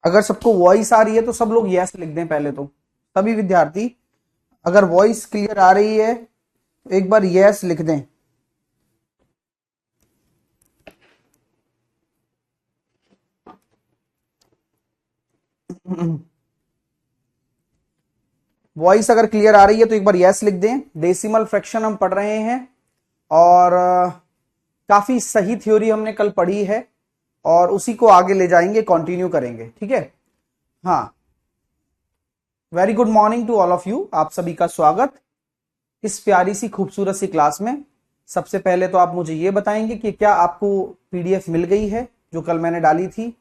अगर सबको वॉइस आ रही है तो सब लोग यस लिख दें पहले तो। सभी विद्यार्थी अगर वॉइस क्लियर आ रही है तो एक बार यस लिख दें। वॉइस अगर क्लियर आ रही है तो एक बार यस लिख दें। डेसिमल फ्रैक्शन हम पढ़ रहे हैं और काफी सही थ्योरी हमने कल पढ़ी है और उसी को आगे ले जाएंगे, कंटिन्यू करेंगे, ठीक है। हाँ, very good morning to all of you. आप सभी का स्वागत इस प्यारी सी खूबसूरत सी क्लास में। सबसे पहले तो आप मुझे ये बताएंगे कि क्या आपको पीडीएफ मिल गई है जो कल मैंने डाली थी।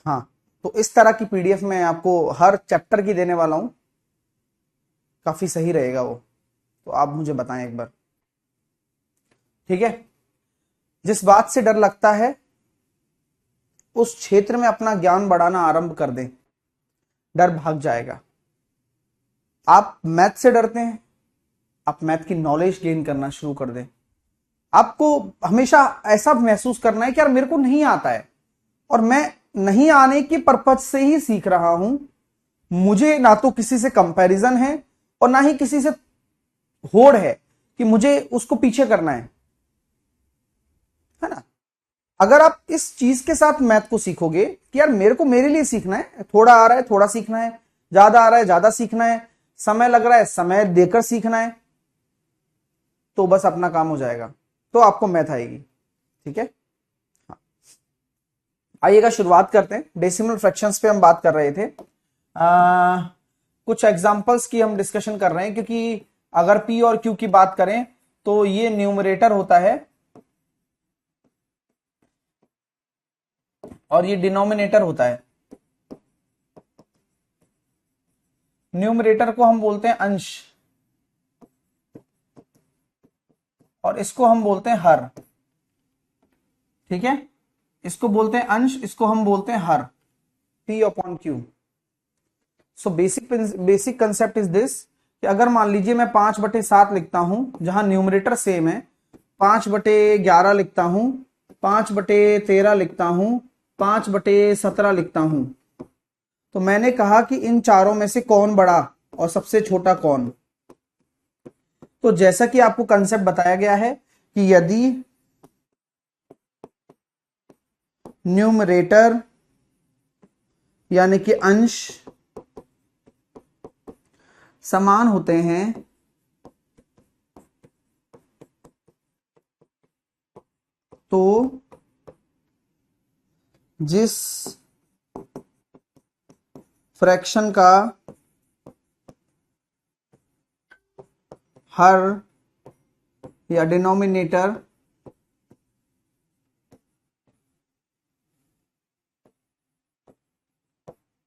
हाँ, तो इस तरह की पीडीएफ मैं आपको हर चैप्टर की देने वाला हूं, काफी सही रहेगा वो, तो आप मुझे बताएं एक बार, ठीक है। जिस बात से डर लगता है उस क्षेत्र में अपना ज्ञान बढ़ाना आरंभ कर दें, डर भाग जाएगा। आप मैथ से डरते हैं, आप मैथ की नॉलेज गेन करना शुरू कर दें। आपको हमेशा ऐसा महसूस करना है कि यार मेरे को नहीं आता है और मैं नहीं आने के पर्पज से ही सीख रहा हूं। मुझे ना तो किसी से कंपैरिजन है और ना ही किसी से होड़ है कि मुझे उसको पीछे करना है ना। अगर आप इस चीज के साथ मैथ को सीखोगे कि यार मेरे को मेरे लिए सीखना है, थोड़ा आ रहा है थोड़ा सीखना है, ज्यादा आ रहा है ज्यादा सीखना है, समय लग रहा है समय देकर सीखना है, तो बस अपना काम हो जाएगा, तो आपको मैथ आएगी, ठीक है। हाँ, आइएगा शुरुआत करते हैं। डेसिमल फ्रैक्शंस पे हम बात कर रहे थे। कुछ एग्जांपल्स की हम डिस्कशन कर रहे हैं, क्योंकि अगर पी और क्यू की बात करें तो ये न्यूमरेटर होता है और ये डिनोमिनेटर होता है। न्यूमरेटर को हम बोलते हैं अंश और इसको हम बोलते हैं हर, ठीक है। इसको बोलते हैं अंश, इसको हम बोलते हैं हर, P upon Q. So basic concept is this कि अगर मान लीजिए मैं 5/7 लिखता हूं, जहां न्यूमरेटर सेम है, 5/11 लिखता हूं, 5/13 लिखता हूं, 5/17 लिखता हूं, तो मैंने कहा कि इन चारों में से कौन बड़ा और सबसे छोटा कौन। तो जैसा कि आपको कंसेप्ट बताया गया है कि यदि न्यूमरेटर यानी कि अंश समान होते हैं तो जिस फ्रैक्शन का हर या डिनोमिनेटर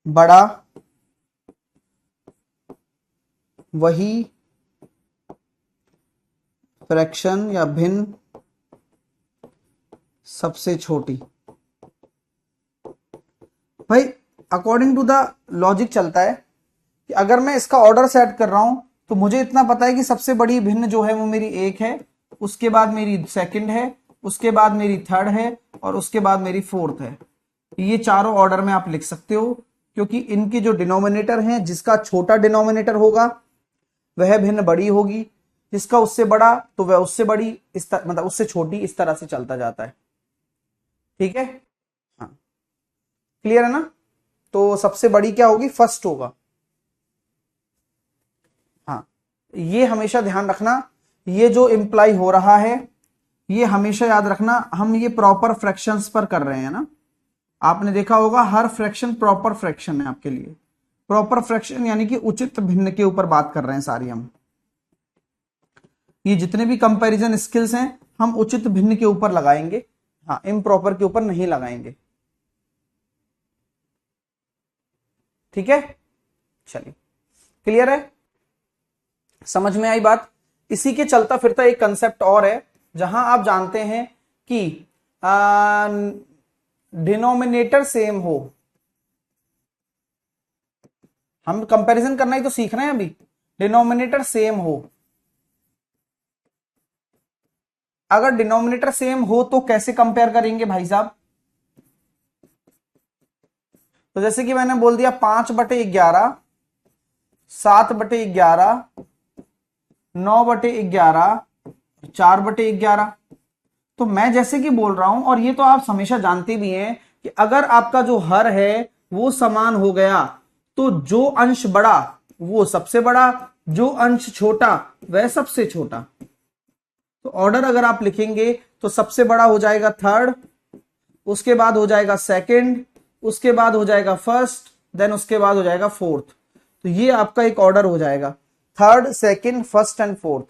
बड़ा, वही फ्रैक्शन या भिन्न सबसे छोटी। भाई अकॉर्डिंग टू द लॉजिक चलता है कि अगर मैं इसका ऑर्डर सेट कर रहा हूं तो मुझे इतना पता है कि सबसे बड़ी भिन्न जो है वो मेरी 1 है, उसके बाद मेरी सेकंड है, उसके बाद मेरी थर्ड है और उसके बाद मेरी फोर्थ है। ये चारों ऑर्डर में आप लिख सकते हो, क्योंकि इनके जो डिनोमिनेटर हैं, जिसका छोटा डिनोमिनेटर होगा वह भिन्न बड़ी होगी, जिसका उससे बड़ा तो वह उससे बड़ी, मतलब उससे छोटी, इस तरह से चलता जाता है, ठीक है। हाँ, क्लियर है ना। तो सबसे बड़ी क्या होगी, फर्स्ट होगा। हाँ, ये हमेशा ध्यान रखना, ये जो इंप्लाई हो रहा है ये हमेशा याद रखना, हम ये प्रॉपर फ्रैक्शंस पर कर रहे हैं ना। आपने देखा होगा हर फ्रैक्शन प्रॉपर फ्रैक्शन है आपके लिए। प्रॉपर फ्रैक्शन यानी कि उचित भिन्न के ऊपर बात कर रहे हैं सारी हम। ये जितने भी कंपैरिजन स्किल्स हैं हम उचित भिन्न के ऊपर लगाएंगे, हाँ, इम्प्रॉपर के ऊपर नहीं लगाएंगे, ठीक है। चलिए, क्लियर है, समझ में आई बात। इसी के चलता फिरता एक कंसेप्ट और है, जहां आप जानते हैं कि डिनोमिनेटर सेम हो। हम कंपैरिजन करना ही तो सीख रहे हैं अभी। डिनोमिनेटर सेम हो, अगर डिनोमिनेटर सेम हो तो कैसे कंपेयर करेंगे भाई साहब। तो जैसे कि मैंने बोल दिया 5/11, 7/11, 9/11, 4/11। तो मैं जैसे कि बोल रहा हूं, और ये तो आप हमेशा जानते भी हैं कि अगर आपका जो हर है वो समान हो गया तो जो अंश बड़ा वो सबसे बड़ा, जो अंश छोटा वह सबसे छोटा। तो ऑर्डर अगर आप लिखेंगे तो सबसे बड़ा हो जाएगा थर्ड, उसके बाद हो जाएगा सेकंड, उसके बाद हो जाएगा फर्स्ट, देन उसके बाद हो जाएगा फोर्थ। तो ये आपका एक ऑर्डर हो जाएगा, third, second, first and fourth.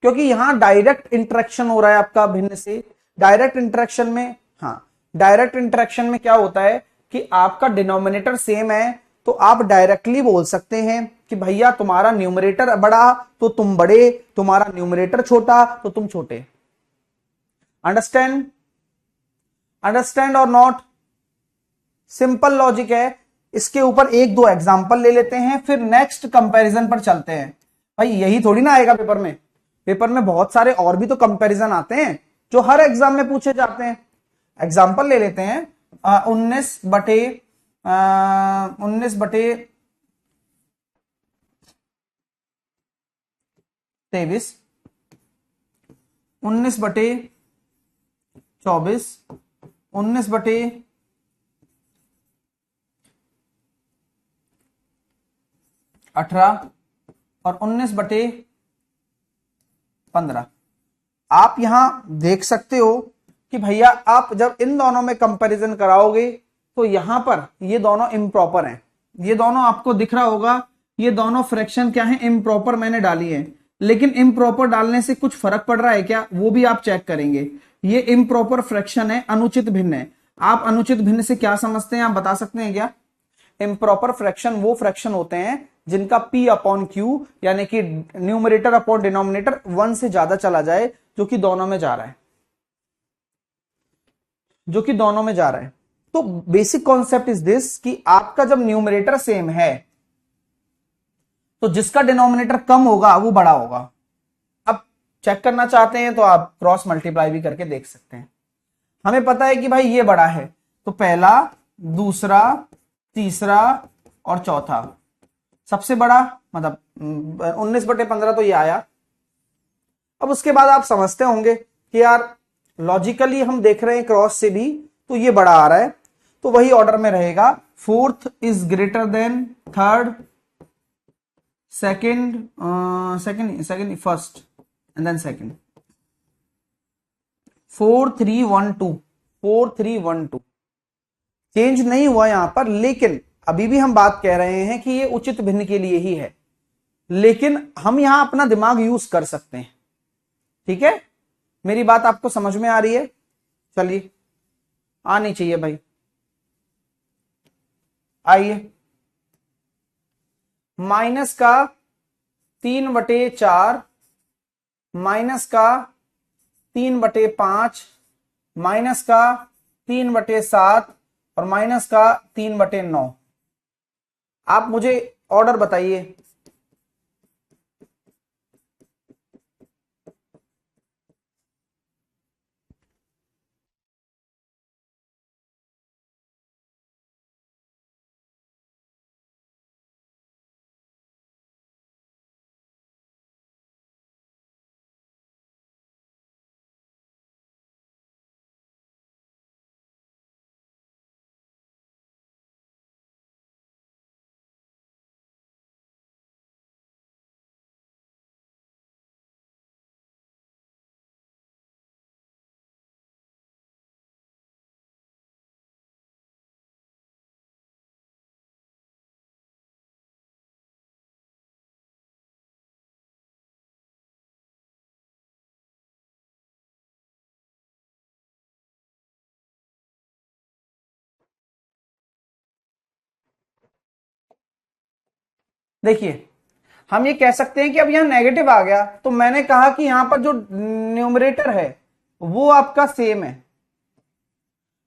क्योंकि यहां डायरेक्ट इंटरेक्शन हो रहा है आपका भिन्न से। डायरेक्ट इंटरेक्शन में, हाँ, डायरेक्ट इंटरेक्शन में क्या होता है कि आपका डिनोमिनेटर सेम है तो आप डायरेक्टली बोल सकते हैं कि भैया तुम्हारा न्यूमरेटर बड़ा तो तुम बड़े, तुम्हारा न्यूमरेटर छोटा तो तुम छोटे। अंडरस्टैंड? अंडरस्टैंड और नॉट? सिंपल लॉजिक है। इसके ऊपर एक दो एग्जांपल ले लेते हैं, फिर नेक्स्ट कंपैरिजन पर चलते हैं। भाई यही थोड़ी ना आएगा पेपर में, पेपर में बहुत सारे और भी तो कंपैरिजन आते हैं जो हर एग्जाम में पूछे जाते हैं। एग्जांपल ले लेते हैं 19/23, 19/24, 19/18 और 19/15। आप यहां देख सकते हो कि भैया आप जब इन दोनों में कंपैरिजन कराओगे तो यहां पर ये दोनों इम्प्रॉपर हैं। ये दोनों आपको दिख रहा होगा, ये दोनों फ्रैक्शन क्या है, इम्प्रॉपर मैंने डाली है। लेकिन इम्प्रॉपर डालने से कुछ फर्क पड़ रहा है क्या, वो भी आप चेक करेंगे। ये इम्प्रॉपर फ्रैक्शन है, अनुचित भिन्न है। आप अनुचित भिन्न से क्या समझते हैं, आप बता सकते हैं क्या? इम्प्रॉपर फ्रैक्शन वो फ्रैक्शन होते हैं जिनका P/Q यानी कि न्यूमरेटर अपॉन डिनोमिनेटर 1 से ज्यादा चला जाए, जो कि दोनों में जा रहा है, जो कि दोनों में जा रहा है। तो बेसिक कॉन्सेप्ट इज दिस कि आपका जब न्यूमरेटर सेम है तो जिसका डिनोमिनेटर कम होगा वो बड़ा होगा। अब चेक करना चाहते हैं तो आप क्रॉस मल्टीप्लाई भी करके देख सकते हैं। हमें पता है कि भाई ये बड़ा है तो पहला, दूसरा, तीसरा और चौथा सबसे बड़ा, मतलब 19/15 तो ये आया। अब उसके बाद आप समझते होंगे कि यार लॉजिकली हम देख रहे हैं क्रॉस से भी तो ये बड़ा आ रहा है, तो वही ऑर्डर में रहेगा। Fourth is greater than third, second first and then second. 4 3 1 2, 4 3 1 2 change नहीं हुआ यहां पर, लेकिन अभी भी हम बात कह रहे हैं कि ये उचित भिन्न के लिए ही है, लेकिन हम यहां अपना दिमाग यूज कर सकते हैं। ठीक है, मेरी बात आपको समझ में आ रही है? चलिए, आनी चाहिए भाई, आइए। माइनस का 3/4, माइनस का 3/5, माइनस का 3/7 और माइनस का 3/9। आप मुझे ऑर्डर बताइए। देखिए, हम ये कह सकते हैं कि अब यहां नेगेटिव आ गया, तो मैंने कहा कि यहां पर जो न्यूमरेटर है वो आपका सेम है।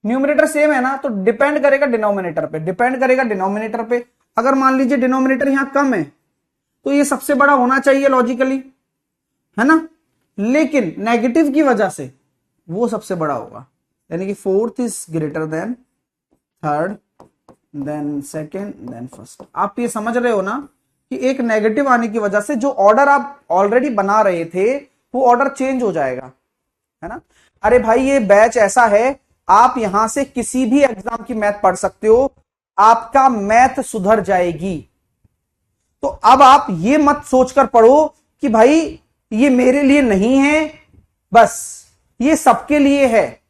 न्यूमरेटर सेम है ना, तो डिपेंड करेगा डिनोमिनेटर पे, डिपेंड करेगा डिनोमिनेटर पे। अगर मान लीजिए डिनोमिनेटर यहां कम है तो ये सबसे बड़ा होना चाहिए लॉजिकली, है ना, लेकिन नेगेटिव की वजह से वो सबसे बड़ा होगा। यानी कि fourth is greater than third, then second, then first. आप ये समझ रहे हो ना कि एक नेगेटिव आने की वजह से जो ऑर्डर आप ऑलरेडी बना रहे थे वो ऑर्डर चेंज हो जाएगा, है ना। अरे भाई ये बैच ऐसा है, आप यहां से किसी भी एग्जाम की मैथ पढ़ सकते हो, आपका मैथ सुधर जाएगी। तो अब आप ये मत सोचकर पढ़ो कि भाई ये मेरे लिए नहीं है, बस ये सबके लिए है।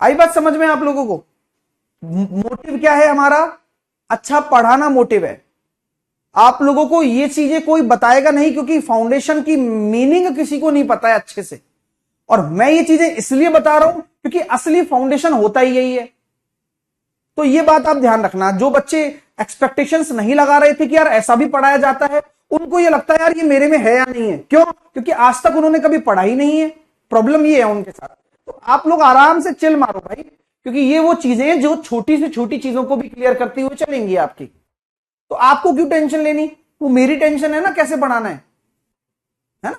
आई बात समझ में आप लोगों को? मोटिव क्या है हमारा? अच्छा पढ़ाना मोटिव है। आप लोगों को ये चीजें कोई बताएगा नहीं, क्योंकि फाउंडेशन की मीनिंग किसी को नहीं पता है अच्छे से। और मैं ये चीजें इसलिए बता रहा हूं क्योंकि असली फाउंडेशन होता ही यही है। तो ये बात आप ध्यान रखना। जो बच्चे एक्सपेक्टेशंस नहीं लगा रहे थे कि यार ऐसा भी पढ़ाया जाता है, उनको ये लगता है यार ये मेरे में है या नहीं है। क्यों? क्योंकि आज तक उन्होंने कभी पढ़ा ही नहीं है। प्रॉब्लम ये है उनके साथ। तो आप लोग आराम से चिल मारो भाई, क्योंकि ये वो चीजें जो छोटी से छोटी चीजों को भी क्लियर करती हुए चलेंगी आपकी। तो आपको क्यों टेंशन लेनी? वो मेरी टेंशन है ना कैसे पढ़ाना है ना।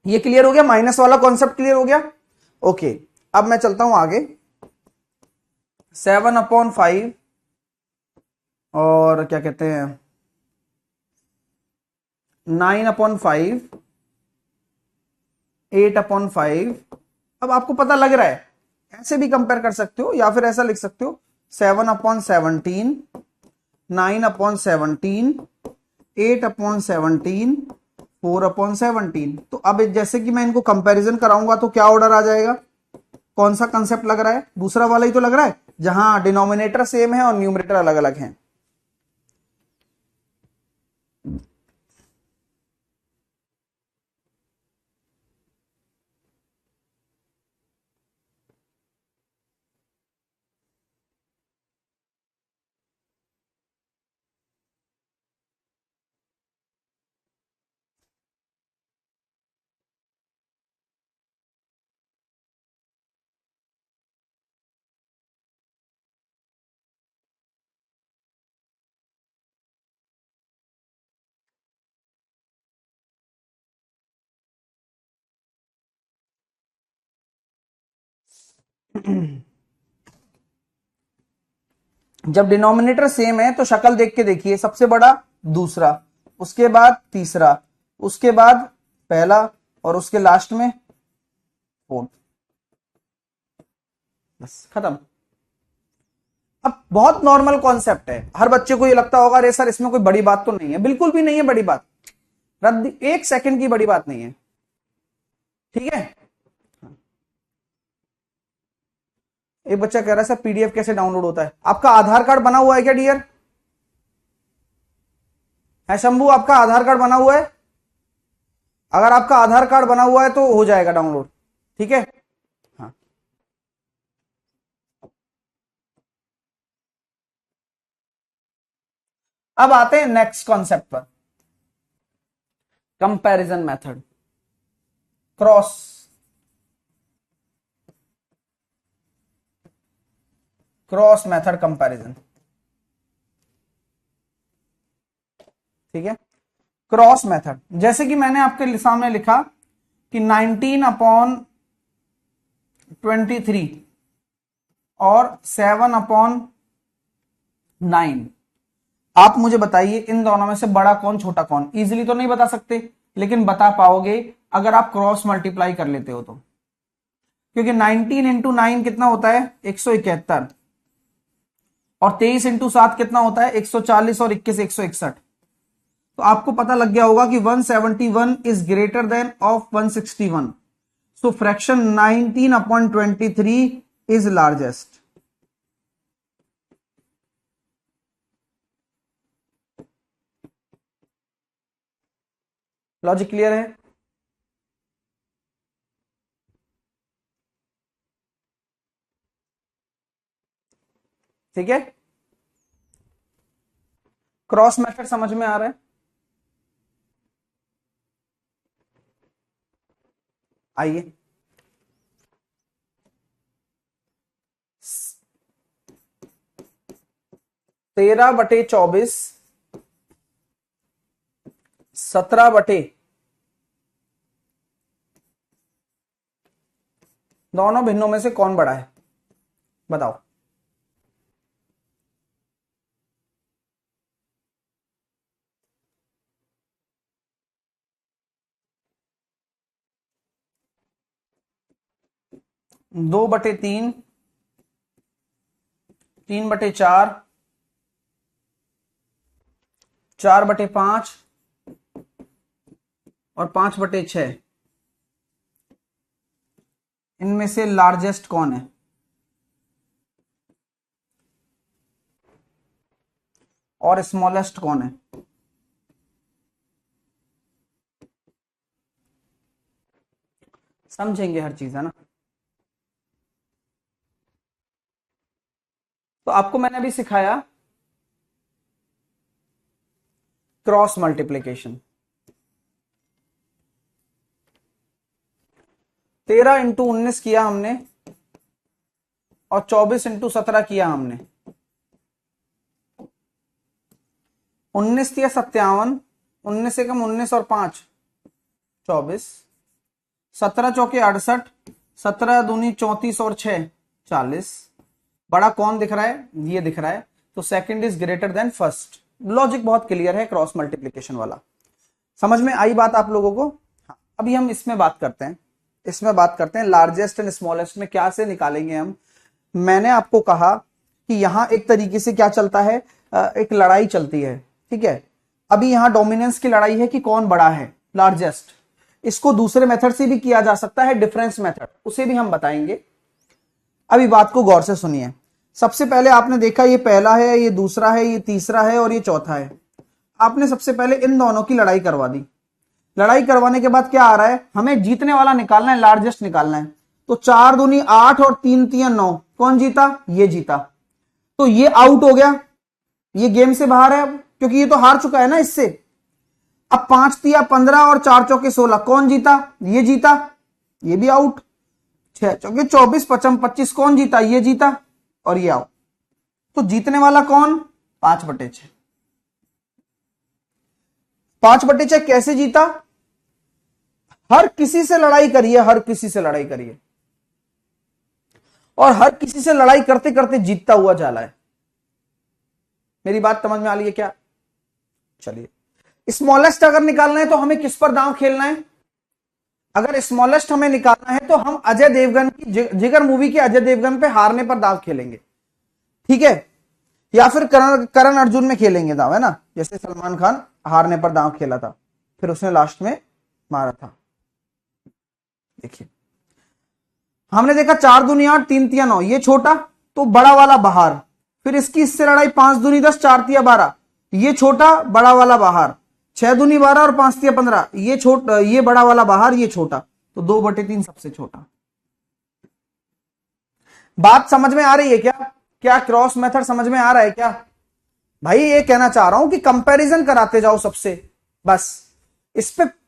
ये क्लियर हो गया, माइनस वाला कॉन्सेप्ट क्लियर हो गया। ओके, अब मैं चलता हूं आगे। 7/5 और क्या कहते हैं 9/5, 8/5। अब आपको पता लग रहा है, ऐसे भी कंपेयर कर सकते हो या फिर ऐसा लिख सकते हो 7/17, 9/17, 8/17, 4/17। तो अब जैसे कि मैं इनको कंपैरिजन कराऊंगा तो क्या ऑर्डर आ जाएगा? कौन सा कंसेप्ट लग रहा है? दूसरा वाला ही तो लग रहा है, जहां डिनोमिनेटर सेम है और न्यूमरेटर अलग अलग हैं। जब डिनोमिनेटर सेम है तो शक्ल देख के देखिए, सबसे बड़ा दूसरा, उसके बाद तीसरा, उसके बाद पहला और उसके लास्ट में फोर्थ। बस खत्म। अब बहुत नॉर्मल कॉन्सेप्ट है, हर बच्चे को ये लगता होगा अरे सर इसमें कोई बड़ी बात तो नहीं है। बिल्कुल भी नहीं है बड़ी बात, रद्द 1 सेकंड की बड़ी बात नहीं है। ठीक है। एक बच्चा कह रहा है सर पीडीएफ कैसे डाउनलोड होता है? आपका आधार कार्ड बना हुआ है क्या डियर? है शंभू, आपका आधार कार्ड बना हुआ है? अगर आपका आधार कार्ड बना हुआ है तो हो जाएगा डाउनलोड। ठीक है। हाँ, अब आते हैं नेक्स्ट कॉन्सेप्ट पर, comparison method, cross cross method comparison. ठीक है। क्रॉस मेथड जैसे कि मैंने आपके सामने लिखा कि 19/23 और 7/9। आप मुझे बताइए इन दोनों में से बड़ा कौन छोटा कौन? इजीली तो नहीं बता सकते, लेकिन बता पाओगे अगर आप क्रॉस मल्टीप्लाई कर लेते हो तो। क्योंकि 19 इंटू 9 कितना होता है? 171। और 23 इंटू 7 कितना होता है? 140। और 21 161। तो आपको पता लग गया होगा कि 171 is greater then of 161। So fraction 19/23 is largest. Logic clear है? ठीक है। क्रॉस मेथड समझ में आ रहा है? आइए, 13/24, 17 दोनों भिन्नों में से कौन बड़ा है, बताओ। दो बटे तीन, 3/4, 4/5 और 5/6, इनमें से लार्जेस्ट कौन है? और स्मॉलेस्ट कौन है? समझेंगे हर चीज, है ना। तो आपको मैंने अभी सिखाया क्रॉस मल्टीप्लीकेशन। 13 × 19 किया हमने और 24 × 17 किया हमने। 19 दिया 57, 19 से कम 19 और 5 24, 17 चौके 68, 17 दूनी 34 और 6 40। बड़ा कौन दिख रहा है? ये दिख रहा है, तो second is greater then first. Logic बहुत क्लियर है क्रॉस मल्टीप्लीकेशन वाला। समझ में आई बात आप लोगों को? हाँ, अभी हम इसमें बात करते हैं, लार्जेस्ट एंड स्मॉलेस्ट में क्या से निकालेंगे हम। मैंने आपको कहा कि यहां एक तरीके से क्या चलता है, एक लड़ाई चलती है, ठीक है। अभी यहां डोमिनेंस की लड़ाई है कि कौन बड़ा है, लार्जेस्ट। इसको दूसरे मेथड से भी किया जा सकता है, डिफरेंस मेथड, उसे भी हम बताएंगे। अभी बात को गौर से सुनिए। सबसे पहले आपने देखा ये पहला है, ये दूसरा है, ये तीसरा है और ये चौथा है। आपने सबसे पहले इन दोनों की लड़ाई करवा दी। लड़ाई करवाने के बाद क्या आ रहा है, हमें जीतने वाला निकालना है, लार्जेस्ट निकालना है। तो 4 दूनी 8 और 3 3 9, कौन जीता? ये जीता। तो ये आउट हो गया, ये गेम से बाहर है अब, क्योंकि ये तो हार चुका है ना इससे। अब 5 तिया 15 और 4 चौके 16, कौन जीता? ये जीता, ये भी आउट। 6 चौके 24, 25, कौन जीता? ये जीता और ये आउट। तो जीतने वाला कौन? 5/6। 5/6 कैसे जीता? हर किसी से लड़ाई करिए, हर किसी से लड़ाई करिए, और हर किसी से लड़ाई करते करते जीतता हुआ जाला है। मेरी बात समझ में आ रही है क्या? चलिए, स्मॉलेस्ट अगर निकालना है तो हमें किस पर दांव खेलना है? अगर स्मॉलेस्ट हमें निकालना है तो हम अजय देवगन की जिगर मूवी के अजय देवगन पे हारने पर दांव खेलेंगे, ठीक है। या फिर करण अर्जुन में खेलेंगे दांव, है ना, जैसे सलमान खान हारने पर दांव खेला था, फिर उसने लास्ट में मारा था। देखिए, हमने देखा 4 दूनी 8, 3 तिया 9, ये छोटा, तो बड़ा वाला बाहर। फिर इसकी इससे लड़ाई 5 दूनी 10, 4 तिया 12, ये छोटा, बड़ा वाला बाहर। 6 दूनी 12 और 5 तिया 15, ये छोटा, ये बड़ा वाला बाहर, ये छोटा। तो 2/3 सबसे छोटा। बात समझ में आ रही है क्या? क्या क्रॉस मेथड समझ में आ रहा है क्या? भाई ये कहना चाह रहा हूं कि कंपैरिजन कराते जाओ सबसे, बस।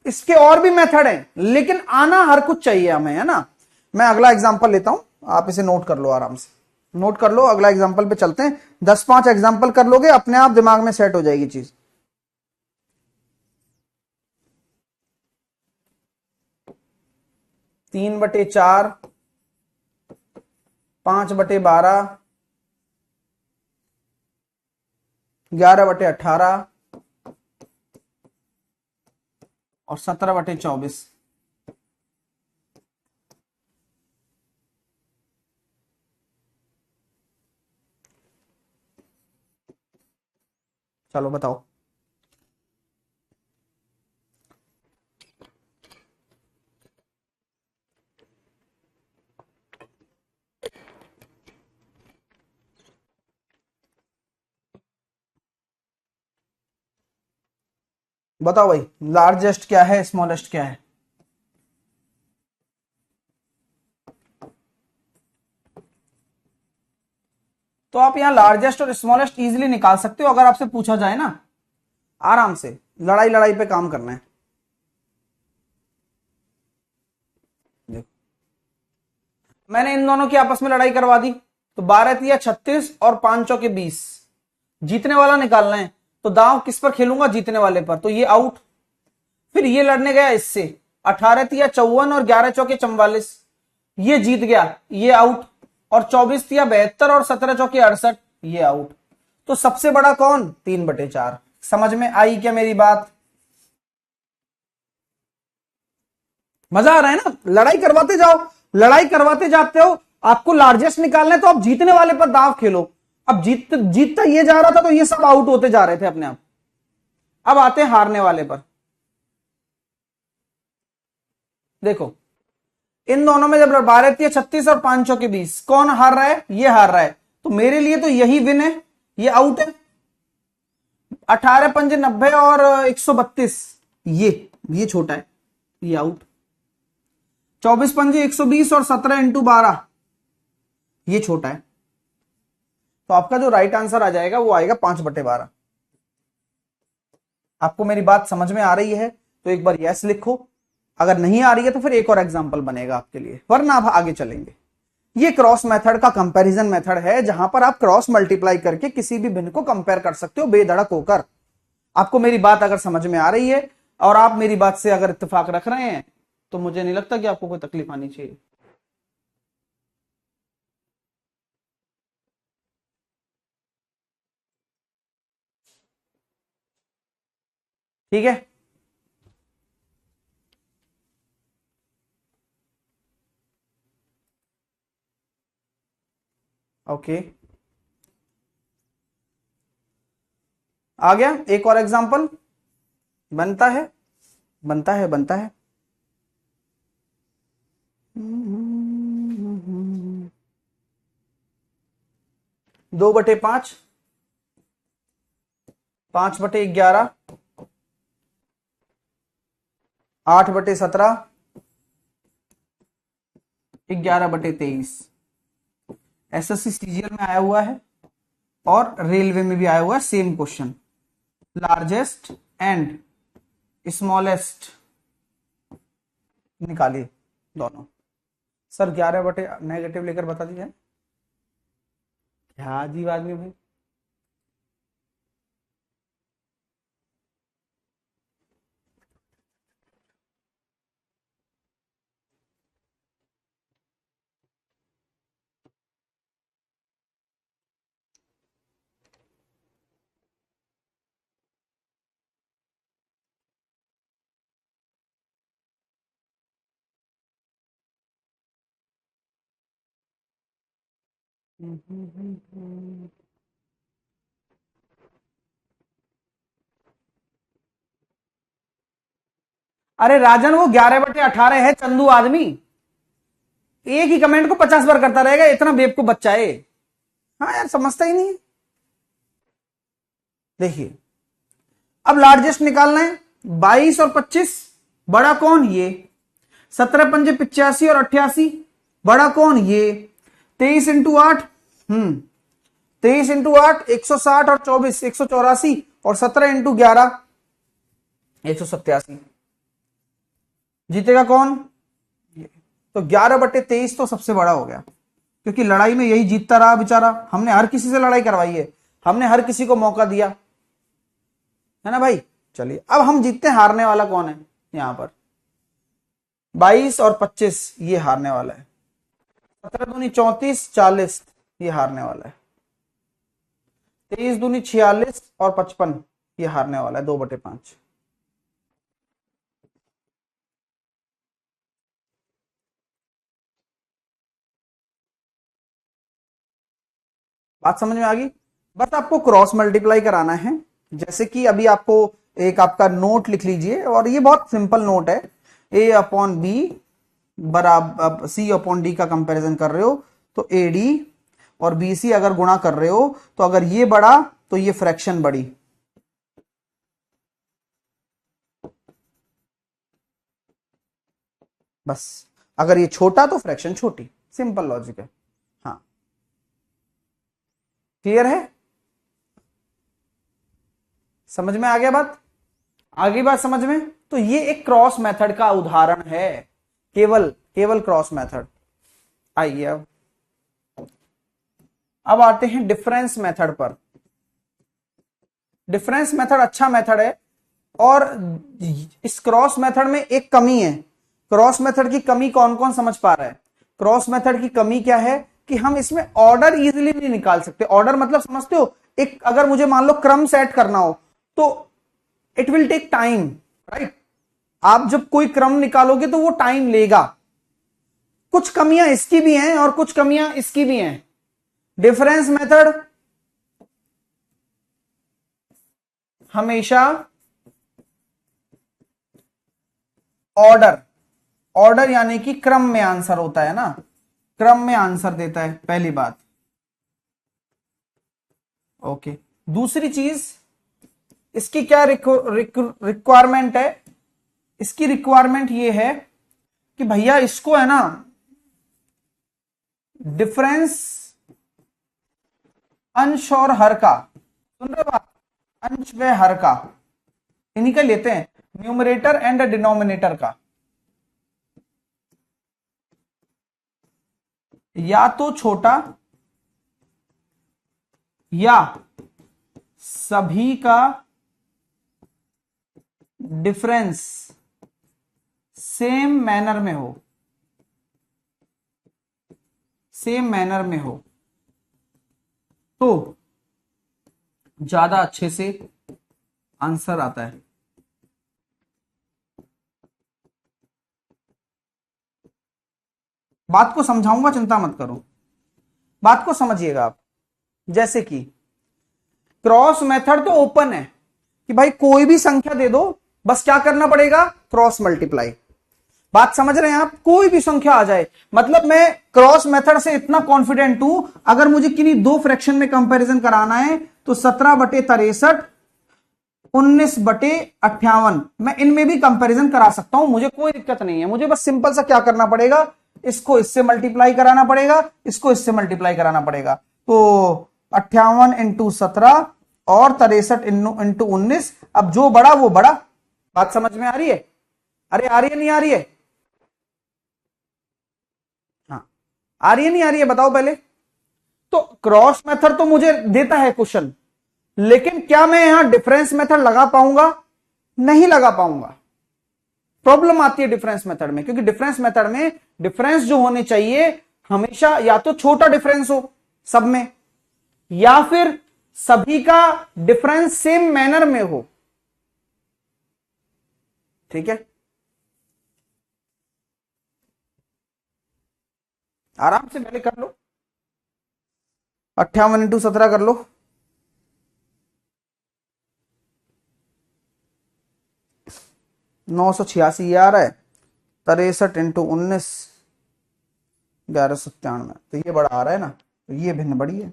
इसके और भी मेथड हैं, लेकिन आना हर कुछ चाहिए हमें, है ना। मैं अगला एग्जांपल लेता हूं, आप इसे नोट कर लो, आराम से नोट कर लो। अगला एग्जांपल पे चलते हैं। 10-5 एग्जांपल कर लोगे, अपने आप दिमाग में सेट हो जाएगी चीज। तीन बटे 4, 5/12, 11/18 और 17/24। चलो बताओ। बताओ भाई, लार्जेस्ट क्या है, स्मॉलेस्ट क्या है? तो आप यहां लार्जेस्ट और स्मॉलेस्ट इजीली निकाल सकते हो, अगर आपसे पूछा जाए ना। आराम से लड़ाई लड़ाई पे काम करना है। देखो, मैंने इन दोनों की आपस में लड़ाई करवा दी, तो 12 तिया 36 और 5 चौके 20। जीतने वाला निकालना है, तो दांव किस पर खेलूंगा? जीतने वाले पर, तो ये आउट। फिर ये लड़ने गया इससे, 18 तिया 54 और 11 चौके 44। ये जीत गया, ये आउट, और 24 तिया 72 और 17 चौके 68, ये आउट। तो सबसे बड़ा कौन? 3/4। समझ में आई क्या मेरी बात? मजा आ रहा है ना? लड़ाई करवाते जाओ, लड़ाई करवाते जाते हो। आपको लार्जेस्ट निकालना है तो आप जीतने वाले पर दाव खेलो। अब जीतता ये जा रहा था तो ये सब आउट होते जा रहे थे अपने आप। अब आते हैं हारने वाले पर। देखो इन दोनों में जब 12 36 और 5 के 20, कौन हार रहा है? ये हार रहा है। तो मेरे लिए तो यही विन है, ये आउट है। 18 पंजे 90 और 132, ये छोटा है, ये आउट। 24 पंजे 120 और 17 इंटू 12, ये छोटा है। तो आपका जो राइट आंसर आ जाएगा वो आएगा 5/12। आपको मेरी बात समझ में आ रही है तो एक बार यस लिखो, अगर नहीं आ रही है तो फिर एक और एग्जांपल बनेगा आपके लिए, वरना आप आगे चलेंगे। ये क्रॉस मेथड का कंपैरिजन मेथड है, जहां पर आप क्रॉस मल्टीप्लाई करके किसी भी भिन्न को कंपेयर कर सकते हो बेधड़क होकर। आपको मेरी बात अगर समझ में आ रही है और आप मेरी बात से अगर इत्तेफाक रख रहे हैं तो मुझे नहीं लगता कि आपको कोई तकलीफ आनी चाहिए। ठीक है, ओके। आ गया एक और एग्जांपल। बनता है, बनता है, बनता है। 2/5, 5/11, 8/17, 11/23। एसएससी सीजीएल में आया हुआ है और रेलवे में भी आया हुआ है same question. Largest and smallest निकालिए दोनों। सर 11 नेगेटिव लेकर बता दीजिए। क्या अजीब आदमी भाई। अरे राजन वो 11/18 है, चंदू आदमी एक ही कमेंट को 50 बार करता रहेगा, इतना बेवकूफ बच्चा है। हाँ यार समझता ही नहीं है। देखिए अब लार्जेस्ट निकालना है, 22 और 25, बड़ा कौन? ये। 17 पंजे 85 और 88, बड़ा कौन? ये। 23 इंटू 8, 23 इंटू 8 160 और 24 184, और 17 इंटू 11 187। जीतेगा कौन? तो 11/23 तो सबसे बड़ा हो गया, क्योंकि लड़ाई में यही जीतता रहा बेचारा। हमने हर किसी से लड़ाई करवाई है, हमने हर किसी को मौका दिया है ना भाई। चलिए अब हम जीतते हैं। हारने वाला कौन है यहां पर? 22 और 25 ये हारने वाला है। 17 दूनी 34, 40 ये हारने वाला है। 23 दूनी 46 और 55 ये हारने वाला है 2/5। बात समझ में आ गई? बस आपको क्रॉस मल्टीप्लाई कराना है। जैसे कि अभी आपको एक आपका नोट लिख लीजिए, और ये बहुत सिंपल नोट है। A/B बराबर C/D का कंपैरिजन कर रहे हो तो AD और BC अगर गुणा कर रहे हो तो अगर ये बड़ा तो ये फ्रैक्शन बड़ी। बस अगर ये छोटा तो फ्रैक्शन छोटी। सिंपल लॉजिक है। हाँ क्लियर है? समझ में आ गया बात? आगे बात समझ में? तो ये एक क्रॉस मेथड का उदाहरण है, केवल क्रॉस मेथड। आइए अब आते हैं डिफरेंस मेथड पर। डिफरेंस मेथड अच्छा मेथड है, और इस क्रॉस मेथड में एक कमी है। क्रॉस मेथड की कमी कौन कौन समझ पा रहा है? क्रॉस मेथड की कमी क्या है कि हम इसमें ऑर्डर इजीली नहीं निकाल सकते। ऑर्डर मतलब समझते हो, एक अगर मुझे मान लो क्रम सेट करना हो तो it will take time, right. आप जब कोई क्रम निकालोगे तो वो टाइम लेगा। कुछ कमियां इसकी भी हैं और कुछ कमियां इसकी भी हैं। डिफरेंस मेथड हमेशा ऑर्डर, ऑर्डर यानी कि क्रम में आंसर होता है ना, क्रम में आंसर देता है, पहली बात। ओके, दूसरी चीज इसकी क्या रिक्वायरमेंट है, इसकी रिक्वायरमेंट ये है कि भैया इसको है ना डिफरेंस अंश और हर का, सुन रहे हो आप, अंश व हर का, इन्हीं का लेते हैं, न्यूमरेटर एंड डिनोमिनेटर का। या तो छोटा या सभी का डिफरेंस सेम मैनर में हो, सेम मैनर में हो तो ज्यादा अच्छे से आंसर आता है। बात को समझाऊंगा, चिंता मत करो, बात को समझिएगा आप। जैसे कि क्रॉस मेथड तो ओपन है कि भाई कोई भी संख्या दे दो, बस क्या करना पड़ेगा, क्रॉस मल्टीप्लाई। बात समझ रहे हैं आप, कोई भी संख्या आ जाए, मतलब मैं क्रॉस मेथड से इतना कॉन्फिडेंट हूं, अगर मुझे किन्हीं दो फ्रैक्शन में कंपैरिजन कराना है तो 17/63, 19/58, मैं इनमें भी कंपैरिजन करा सकता हूं, मुझे कोई दिक्कत नहीं है। मुझे बस सिंपल सा क्या करना पड़ेगा, इसको इससे मल्टीप्लाई कराना पड़ेगा, इसको इससे मल्टीप्लाई कराना पड़ेगा। तो 58 × 17 और 63 × 19, अब जो बड़ा वो बड़ा। बात समझ में आ रही है? अरे आ रही है नहीं आ रही है? हाँ, आ रही है नहीं आ रही है, बताओ पहले। तो क्रॉस मेथड तो मुझे देता है क्वेश्चन, लेकिन क्या मैं यहां डिफरेंस मेथड लगा पाऊंगा? नहीं लगा पाऊंगा। प्रॉब्लम आती है डिफरेंस मेथड में, क्योंकि डिफरेंस मेथड में डिफरेंस जो होने चाहिए हमेशा या तो छोटा डिफरेंस हो सब में, या फिर सभी का डिफरेंस सेम मैनर में हो। ठीक है, आराम से पहले कर लो, 58 × 17 कर लो। 986 ये आ रहा है, 63 × 19 1197, तो ये बड़ा आ रहा है ना, तो ये भिन्न बड़ी है,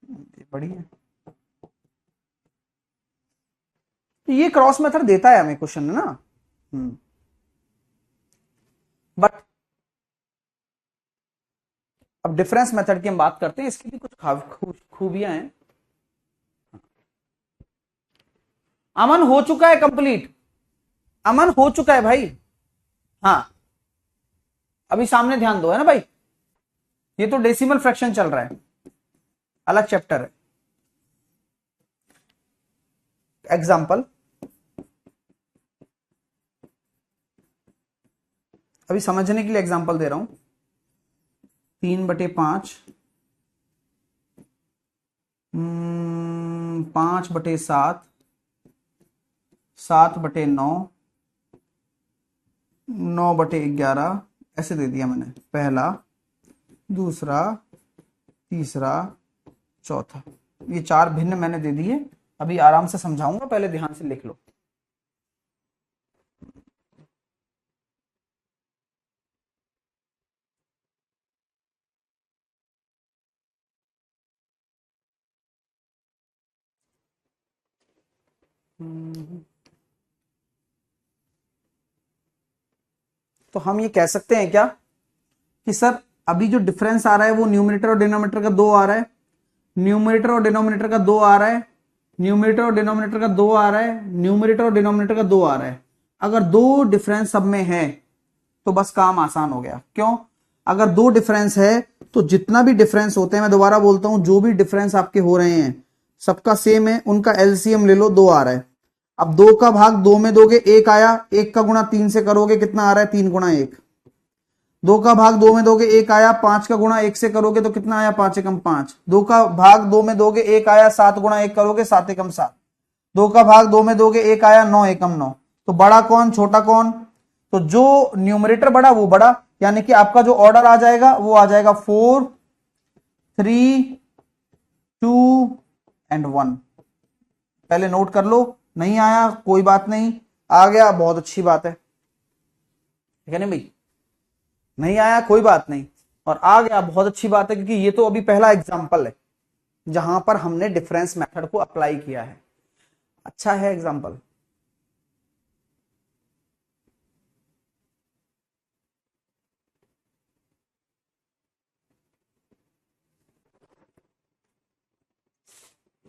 ये बड़ी है। तो ये क्रॉस मेथड देता है हमें क्वेश्चन, है ना। बट अब डिफरेंस मेथड की हम बात करते हैं, इसकी भी कुछ खूबियां हैं। अमन हो चुका है कंप्लीट, अमन हो चुका है भाई। हाँ, अभी सामने ध्यान दो, है ना भाई, ये तो डेसिमल फ्रैक्शन चल रहा है, अलग चैप्टर है। एग्जाम्पल, अभी समझने के लिए एग्जाम्पल दे रहा हूं। 3/5, 5/7, 7/9, 9/11, ऐसे दे दिया मैंने, पहला, दूसरा, तीसरा, चौथा, ये 4 भिन्न मैंने दे दिए। अभी आराम से समझाऊंगा, पहले ध्यान से लिख लो। तो हम ये कह सकते हैं क्या कि सर अभी जो डिफरेंस आ रहा है वो न्यूमरेटर और डिनोमिनेटर का 2 आ रहा है, न्यूमरेटर और डिनोमिनेटर का 2 आ रहा है, न्यूमरेटर और डिनोमिनेटर का 2 आ रहा है, न्यूमरेटर और डिनोमिनेटर का 2 आ रहा है। अगर 2 डिफरेंस सब में है तो बस काम आसान हो गया। क्यों? अगर 2 डिफरेंस है तो जितना भी डिफरेंस होते हैं, मैं दोबारा बोलता हूं, जो भी डिफरेंस आपके हो रहे हैं सबका सेम है, उनका एलसीएम ले लो, 2 आ रहा है। अब 2 का भाग 2 में दोगे, 1 आया, 1 का गुणा 3 से करोगे, कितना आ रहा है, 3 × 1। 2 का भाग 2 में दोगे 1 आया, 5 का गुणा 1 से करोगे तो कितना आया, 5 एकम 5। 2 का भाग 2 में दोगे 1 आया, 7 गुणा 1 करोगे 7 एकम 7। 2 का भाग 2 में दोगे 1 आया, 9 एकम 9। तो बड़ा कौन छोटा कौन, तो जो न्यूमरेटर बड़ा वो बड़ा, यानी कि आपका जो ऑर्डर आ जाएगा वो आ जाएगा 4 3 2 एंड 1। पहले नोट कर लो, नहीं आया कोई बात नहीं, आ गया बहुत अच्छी बात है, ठीक है ना भाई, नहीं आया कोई बात नहीं और आ गया बहुत अच्छी बात है, क्योंकि ये तो अभी पहला एग्जांपल है जहां पर हमने डिफरेंस मेथड को अप्लाई किया है। अच्छा है एग्जांपल।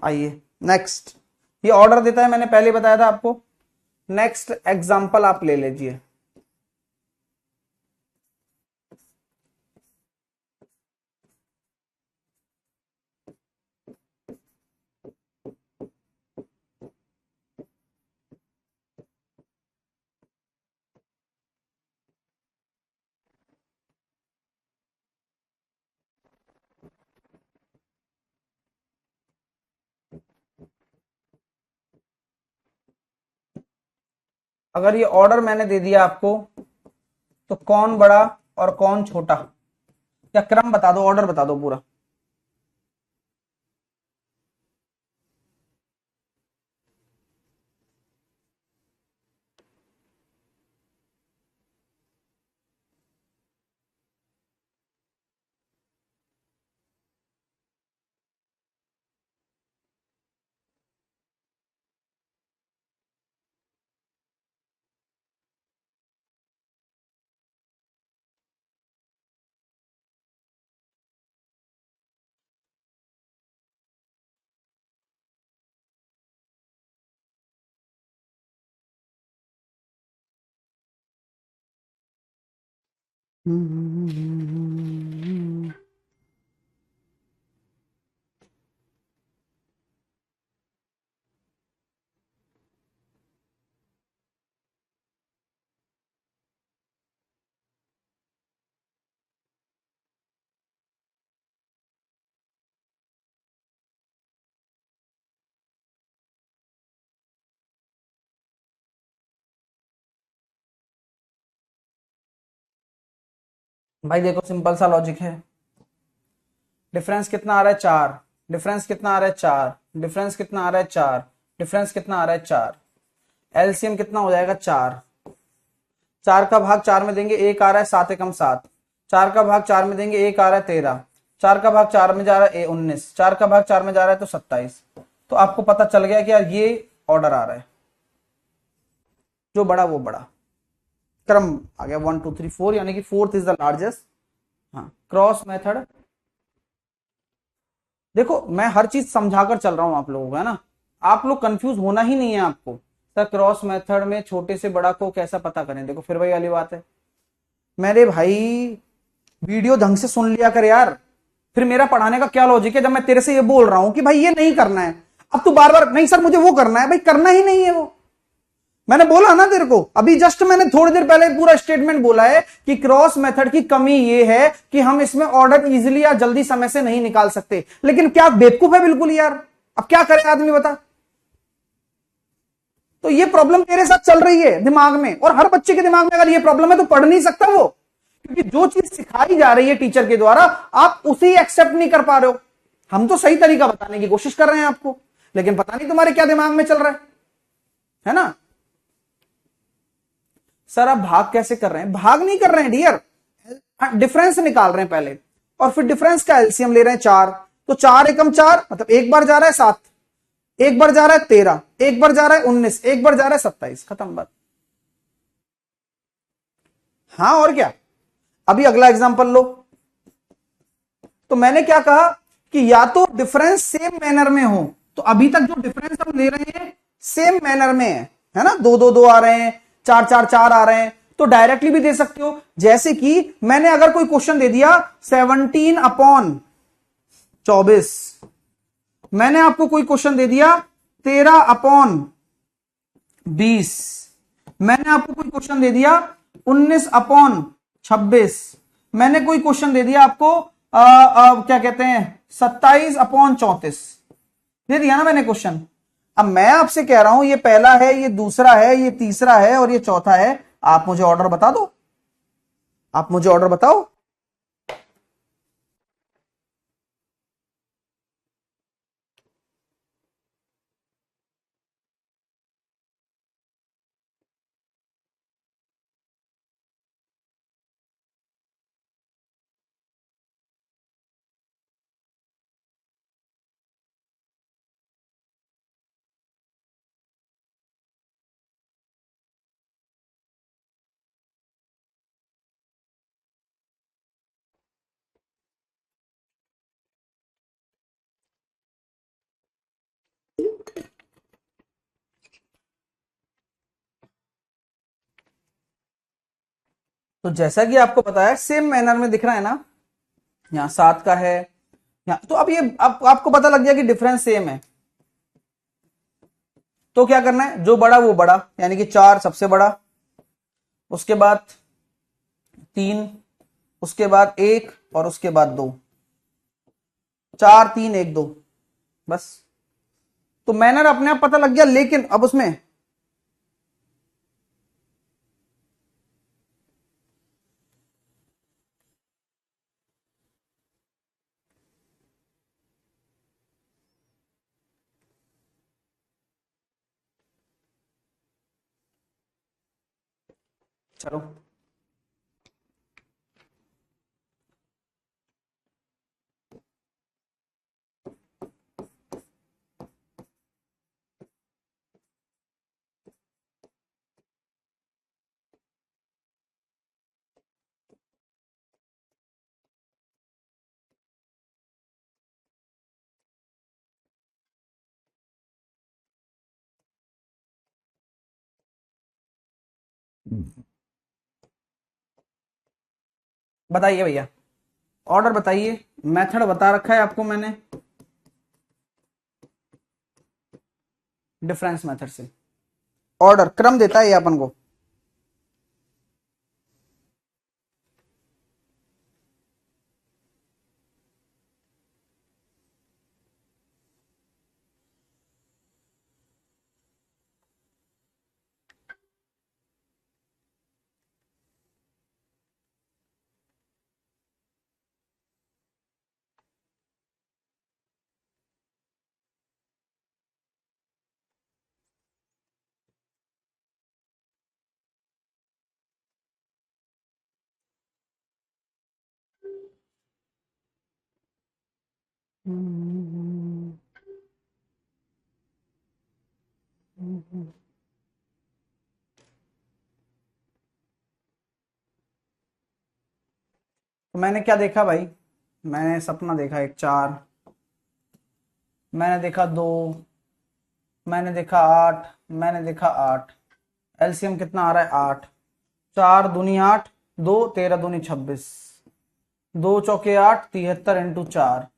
आइए नेक्स्ट, ये ऑर्डर देता है, मैंने पहले बताया था आपको। नेक्स्ट एग्जांपल आप ले लीजिए। अगर ये ऑर्डर मैंने दे दिया आपको तो कौन बड़ा और कौन छोटा, या क्रम बता दो, ऑर्डर बता दो पूरा। भाई देखो सिंपल सा लॉजिक है, डिफरेंस कितना आ रहा है 4, डिफरेंस कितना आ रहा है 4, डिफरेंस कितना आ रहा है 4, डिफरेंस कितना आ रहा है 4, एलसीएम कितना हो जाएगा 4। 4 का भाग 4 में देंगे 1 आ रहा है 7 एकम 7, 4 का भाग 4 में देंगे 1 आ रहा है 13, 4 का भाग 4 में जा रहा है 19, 4 का भाग 4 में जा रहा है तो 27। तो आपको पता चल गया कि यार ये ऑर्डर आ रहा है, जो बड़ा वो बड़ा, क्रम आ गया 1 2 3 4, यानी कि फोर्थ इज द लार्जेस्ट। हाँ क्रॉस मेथड, देखो मैं हर चीज समझाकर चल रहा हूं आप लोगों को, है ना, आप लोग कंफ्यूज होना ही नहीं है आपको। सर क्रॉस मेथड में छोटे से बड़ा को कैसा पता करें, देखो फिर वही वाली बात है, मेरे भाई वीडियो ढंग से सुन लिया कर यार, फिर मेरा पढ़ाने का क्या लॉजिक है जब मैं तेरे से ये बोल रहा हूं कि भाई ये नहीं करना है, अब तू बार बार नहीं सर मुझे वो करना है, भाई करना ही नहीं है वो। मैंने बोला ना तेरे को, अभी जस्ट मैंने थोड़ी देर पहले पूरा स्टेटमेंट बोला है कि क्रॉस मेथड की कमी ये है कि हम इसमें ऑर्डर इजीली या जल्दी समय से नहीं निकाल सकते। लेकिन क्या बेवकूफ है बिल्कुल यार, अब क्या करे आदमी बता। तो ये प्रॉब्लम तेरे साथ चल रही है दिमाग में, और हर बच्चे के दिमाग में अगर ये प्रॉब्लम है तो पढ़ नहीं सकता वो, क्योंकि जो चीज सिखाई जा रही है टीचर के द्वारा आप उसे एक्सेप्ट नहीं कर पा रहे हो। हम तो सही तरीका बताने की कोशिश कर रहे हैं आपको, लेकिन पता नहीं तुम्हारे क्या दिमाग में चल रहा है ना। सर आप भाग कैसे कर रहे हैं, भाग नहीं कर रहे हैं डियर, डिफरेंस निकाल रहे हैं पहले और फिर डिफरेंस का एलसीएम ले रहे हैं 4। तो 4 एकम 4 मतलब एक बार जा रहा है 7, एक बार जा रहा है 13, एक बार जा रहा है 19, एक बार जा रहा है 27, खत्म बात। हाँ और क्या, अभी अगला एग्जांपल लो। तो मैंने क्या कहा कि या तो डिफरेंस सेम मैनर में हो, तो अभी तक जो डिफरेंस हम ले रहे हैं सेम मैनर में है ना, 2 2 2 आ रहे हैं, 4 4 4 आ रहे हैं, तो डायरेक्टली भी दे सकते हो। जैसे कि मैंने अगर कोई क्वेश्चन दे दिया 17/24, मैंने आपको कोई क्वेश्चन दे दिया 13/20, मैंने आपको कोई क्वेश्चन दे दिया 19/26, मैंने कोई क्वेश्चन दे दिया आपको क्या कहते हैं 27/34 दे दिया ना मैंने क्वेश्चन। अब मैं आपसे कह रहा हूं ये पहला है, ये दूसरा है, ये तीसरा है और ये चौथा है। आप मुझे ऑर्डर बता दो, आप मुझे ऑर्डर बताओ। तो जैसा कि आपको पता है सेम मैनर में दिख रहा है ना, यहाँ 7 का है यहाँ, तो अब ये अब आपको पता लग गया कि डिफरेंस सेम है। तो क्या करना है, जो बड़ा वो बड़ा, यानी कि 4 सबसे बड़ा, उसके बाद 3, उसके बाद 1 और उसके बाद 2। 4 3 1 2, बस। तो मैनर अपने आप पता लग गया, लेकिन अब उसमें चलो बताइए भैया, ऑर्डर बताइए। मेथड बता रखा है आपको मैंने, डिफरेंस मेथड से ऑर्डर क्रम देता है ये अपन को। तो मैंने क्या देखा भाई, मैंने सपना देखा एक 4, मैंने देखा 2, मैंने देखा 8, मैंने देखा 8। एलसीएम कितना आ रहा है 8, 4 दूनी 8, 2 13 दूनी 26, 2 चौके 8, 73 इंटू 4,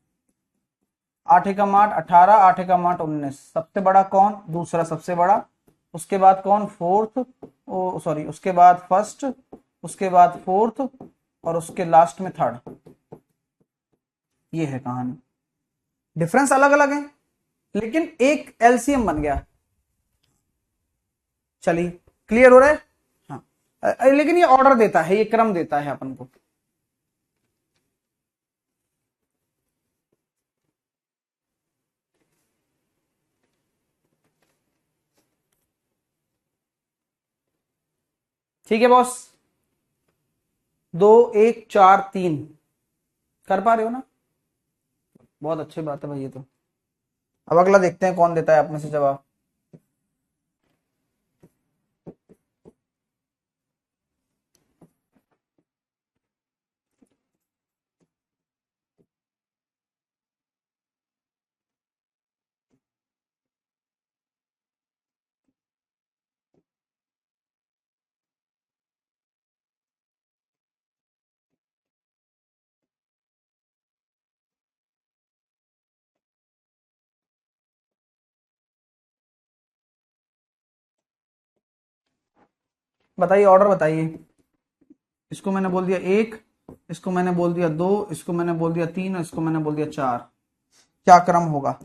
8 एकम 8 18, 8 एकम 8 19। सबसे बड़ा कौन, दूसरा सबसे बड़ा, उसके बाद कौन फोर्थ, ओ सॉरी उसके बाद फर्स्ट, उसके बाद फोर्थ और उसके लास्ट में थर्ड। ये है कहानी। डिफरेंस अलग अलग है लेकिन एक एलसीएम बन गया। चलिए क्लियर हो रहा है। हाँ लेकिन ये ऑर्डर देता है, ये क्रम देता है अपन को। ठीक है बॉस, 2 1 4 3 कर पा रहे हो ना, बहुत अच्छी बात है भाई ये तो। अब अगला देखते हैं कौन देता है अपने से जवाब। बताइए ऑर्डर बताइए। इसको मैंने बोल दिया 1, इसको मैंने बोल दिया 2, इसको मैंने बोल दिया 3 और इसको मैंने बोल दिया 4। क्या क्रम होगा?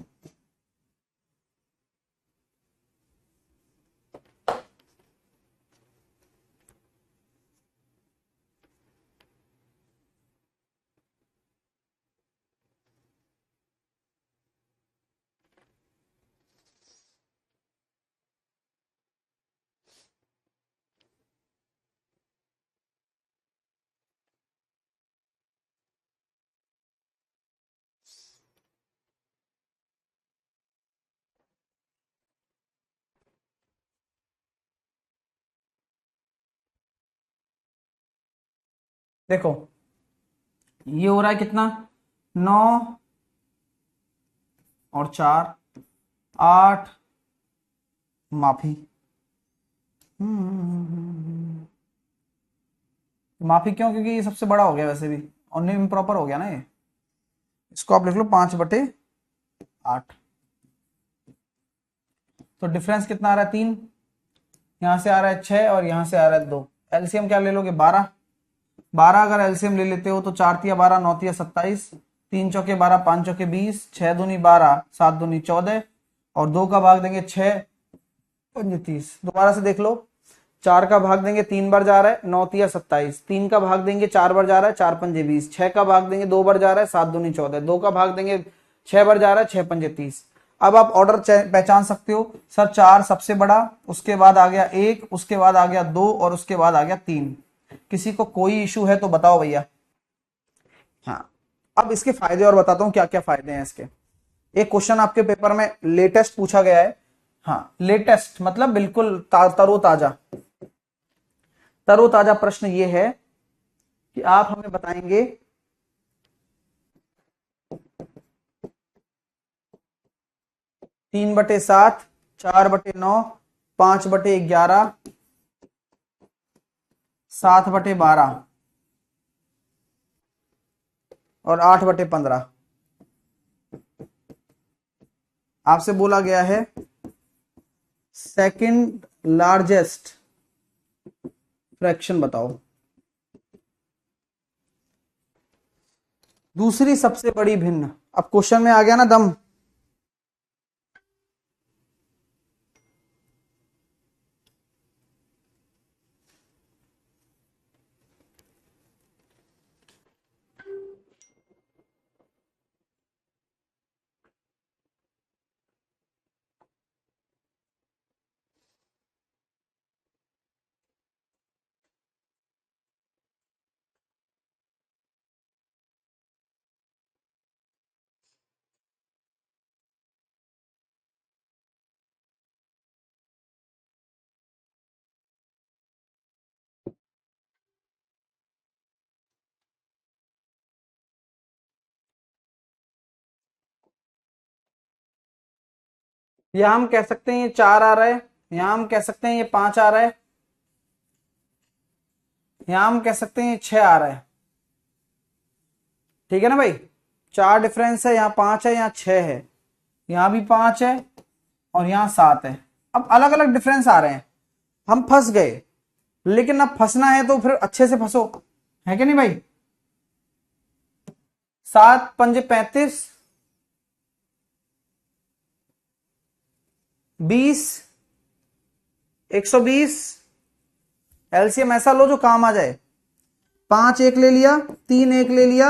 देखो ये हो रहा है कितना, 9 और 4, 8, माफी, माफी क्यों? क्योंकि ये सबसे बड़ा हो गया वैसे भी और इम्प्रॉपर हो गया ना ये। इसको आप लिख लो 5/8। तो डिफरेंस कितना आ रहा है? 3। यहां से आ रहा है 6 और यहां से आ रहा है 2। एलसीएम क्या ले लोगे? 12। 12 अगर एलसीएम ले लेते हो तो 4 तिया 12, 9 तिया 27, 3 चौके 12, 5 चौके 20, 6 दूनी 12, 7 दूनी 14 और 2 का भाग देंगे 6 पंजे 30। दोबारा से देख लो, 4 का भाग देंगे 3 बार जा रहा है, 9 तिया 27, 3 का भाग देंगे 4 बार जा रहा है, 4 पंजे 20, 6 का भाग देंगे 2 बार जा रहा है, 7 दूनी 14, 2 का भाग देंगे 6 बार जा रहा है, 6 पंजे 30। अब आप ऑर्डर पहचान सकते हो, सर 4 सबसे बड़ा, उसके बाद आ गया 1, उसके बाद आ गया 2 और उसके बाद आ गया 3। किसी को कोई इशू है तो बताओ भैया। हाँ, अब इसके फायदे और बताता हूं क्या क्या फायदे हैं इसके। एक क्वेश्चन आपके पेपर में लेटेस्ट पूछा गया है। हाँ, लेटेस्ट मतलब बिल्कुल तरोताजा। तरोताजा प्रश्न ये है कि आप हमें बताएंगे 3/7, 4/9, 5/11, 7/12 और 8/15। आपसे बोला गया है सेकंड लार्जेस्ट फ्रैक्शन बताओ। दूसरी सबसे बड़ी भिन्न। अब क्वेश्चन में आ गया ना दम। यहां हम कह सकते हैं ये 4 आ रहा है, यहां हम कह सकते हैं ये 5 आ रहा है, यहां हम कह सकते हैं ये 6 आ रहा है। ठीक है ना भाई? 4 डिफरेंस है, यहाँ 5 है, यहाँ 6 है, यहाँ भी 5 है और यहाँ 7 है। अब अलग अलग डिफरेंस आ रहे हैं, हम फंस गए। लेकिन अब फंसना है तो फिर अच्छे से फंसो, है कि नहीं भाई? 7 पंजे 35, 20, 120। एलसीएम ऐसा लो जो काम आ जाए। 5 1 ले लिया, 3 1 ले लिया,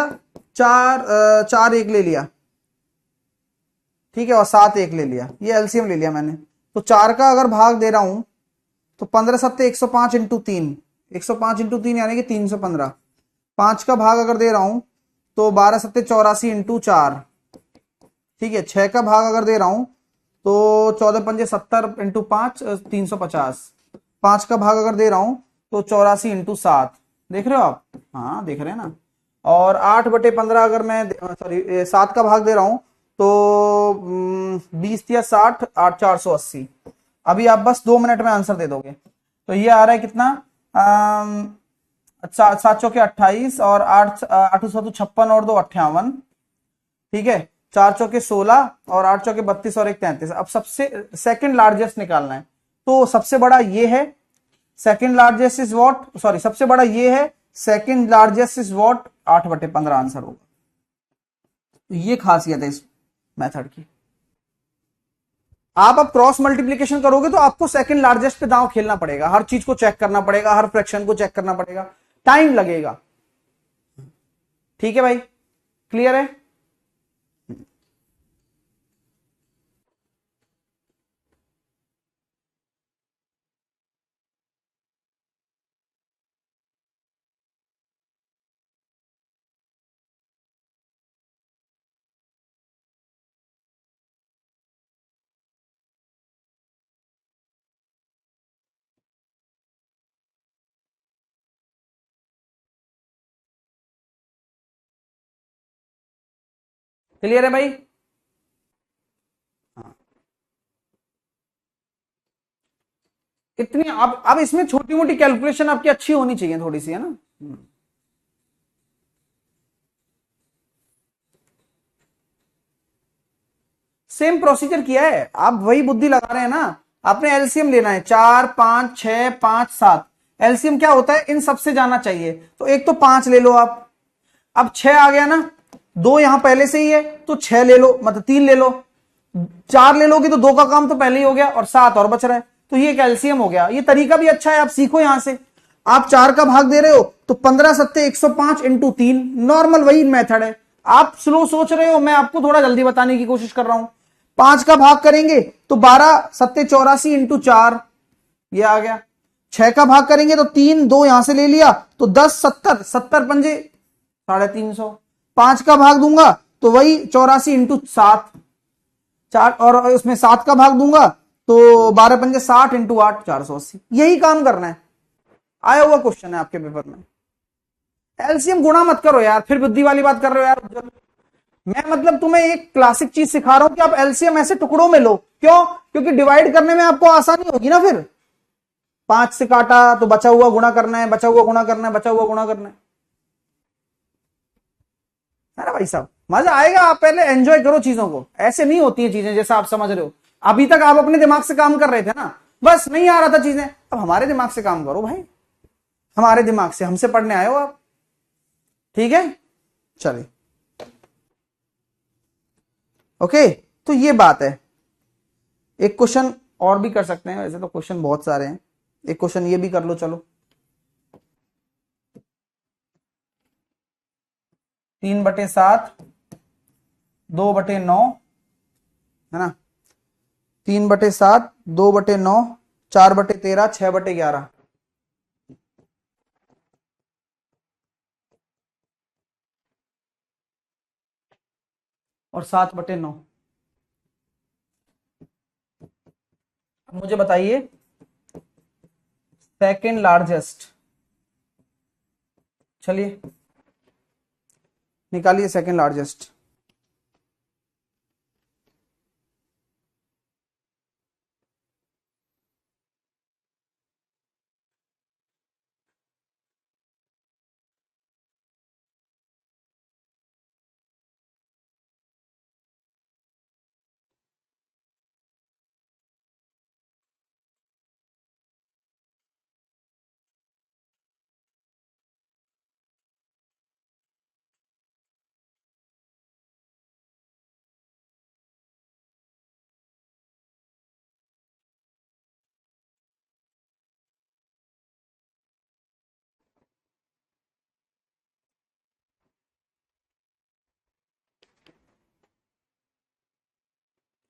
4 1 ले लिया, ठीक है, और 7 1 ले लिया। ये एलसीएम ले लिया मैंने। तो 4 का अगर भाग दे रहा हूं तो 15 सत्ते 105 इंटू 3, 105 इंटू 3 यानी कि 315। 5 का भाग अगर दे रहा हूं तो 12 सत्ते 84 इंटू 4, ठीक है। 6 का भाग अगर दे रहा हूं तो 14 पंजे 70 इंटू 5, 350। 5 का भाग अगर दे रहा हूं तो 84 इंटू 7। देख रहे हो आप? हाँ देख रहे हैं ना। और 8/15 अगर मैं सॉरी 7 का भाग दे रहा हूं तो 20 या 60, 8 480। अभी आप बस 2 मिनट में आंसर दे दोगे। तो ये आ रहा है कितना? 7 चौके 28 और 8 8 56 और 2 58, ठीक है। 4 चौके 16 और 8 चौके 32 और 1 33। अब सबसे सेकंड लार्जेस्ट निकालना है। तो सबसे बड़ा ये है, second largest is what, sorry सबसे बड़ा ये है, second largest is what, 8/15 answer होगा। तो ये खासियत है इस मेथड की। आप अब क्रॉस मल्टीप्लीकेशन करोगे तो आपको सेकंड लार्जेस्ट पे दांव खेलना पड़ेगा, हर चीज को चेक करना पड़ेगा, हर फ्रैक्शन को चेक करना पड़ेगा, टाइम लगेगा। ठीक है भाई, क्लियर है? क्लियर है भाई? हाँ। इतनी अब इसमें छोटी मोटी कैलकुलेशन आपकी अच्छी होनी चाहिए थोड़ी सी, है ना? सेम प्रोसीजर किया है, आप वही बुद्धि लगा रहे हैं ना। आपने एलसीएम लेना है, 4 5 6 5 7। एलसीएम क्या होता है, इन सबसे जाना चाहिए। तो एक तो 5 ले लो आप, अब 6 आ गया ना, 2 यहां पहले से ही है तो 6 ले लो, मतलब 3 ले लो। 4 ले लोगे तो 2 का काम तो पहले ही हो गया और 7 और बच रहा है, तो ये कैल्शियम हो गया। ये तरीका भी अच्छा है, आप सीखो यहां से। आप 4 का भाग दे रहे हो तो 15 सत्ते 105 इंटू 3, नॉर्मल वही मेथड है। आप स्लो सोच रहे हो, मैं आपको थोड़ा जल्दी बताने की कोशिश कर रहा हूं। 5 का भाग करेंगे तो 12 सत्ते 84 इंटू 4, ये आ गया। 6 का भाग करेंगे तो 3, 2 यहां से ले लिया तो 10 70, 70 पंजे 350। 5 का भाग दूंगा तो वही 84 इंटू 7, 4, और उसमें 7 का भाग दूंगा तो 12 पंजे 60 इंटू 8, 480। यही काम करना है, आया हुआ क्वेश्चन है आपके पेपर में। एलसीएम गुणा मत करो यार, फिर बुद्धि वाली बात कर रहे हो यार। मैं मतलब तुम्हें एक क्लासिक चीज सिखा रहा हूं कि आप एलसीएम ऐसे टुकड़ों में लो। क्यों? क्योंकि डिवाइड करने में आपको आसानी होगी ना। फिर 5 से काटा तो बचा हुआ गुणा करना है, बचा हुआ गुणा करना है, बचा हुआ गुणा करना है ना भाई साहब? मजा आएगा। आप पहले एंजॉय करो चीजों को, ऐसे नहीं होती है चीजें जैसा आप समझ रहे हो। अभी तक आप अपने दिमाग से काम कर रहे थे ना, बस नहीं आ रहा था चीजें। अब हमारे दिमाग से काम करो भाई, हमारे दिमाग से, हमसे पढ़ने आए हो आप। ठीक है, चलिए। ओके, तो ये बात है। एक क्वेश्चन और भी कर सकते हैं, वैसे तो क्वेश्चन बहुत सारे हैं। एक क्वेश्चन ये भी कर लो, चलो। 3/7, 2/9, है ना? 3/7, 2/9, 4/13, 6/11 और 7/9। मुझे बताइए सेकेंड लार्जेस्ट। चलिए निकालिए सेकेंड लार्जेस्ट।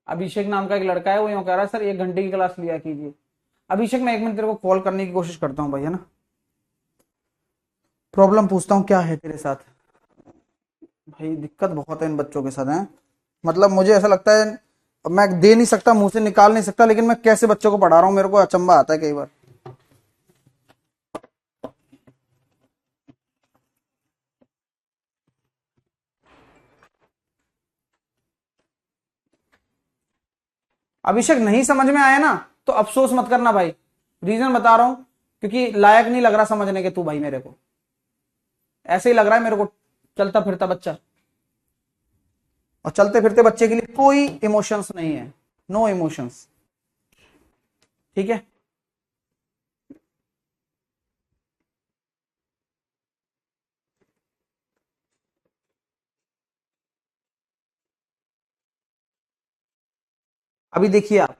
अभिषेक नाम का एक लड़का है, वो यूं कह रहा है सर 1 घंटे की क्लास लिया कीजिए। अभिषेक मैं 1 मिनट तेरे को कॉल करने की कोशिश करता हूँ भाई, है ना? प्रॉब्लम पूछता हूँ क्या है तेरे साथ। भाई दिक्कत बहुत है इन बच्चों के साथ, है। मतलब मुझे ऐसा लगता है मैं दे नहीं सकता, मुंह से निकाल नहीं सकता, लेकिन मैं कैसे बच्चों को पढ़ा रहा हूँ, मेरे को अचंबा आता है कई बार। अभिषेक नहीं समझ में आया ना तो अफसोस मत करना भाई, रीजन बता रहा हूं, क्योंकि लायक नहीं लग रहा समझने के तू भाई मेरे को। ऐसे ही लग रहा है मेरे को, चलता फिरता बच्चा। और चलते फिरते बच्चे के लिए कोई इमोशंस नहीं है, नो इमोशंस। ठीक है। अभी देखिए आप,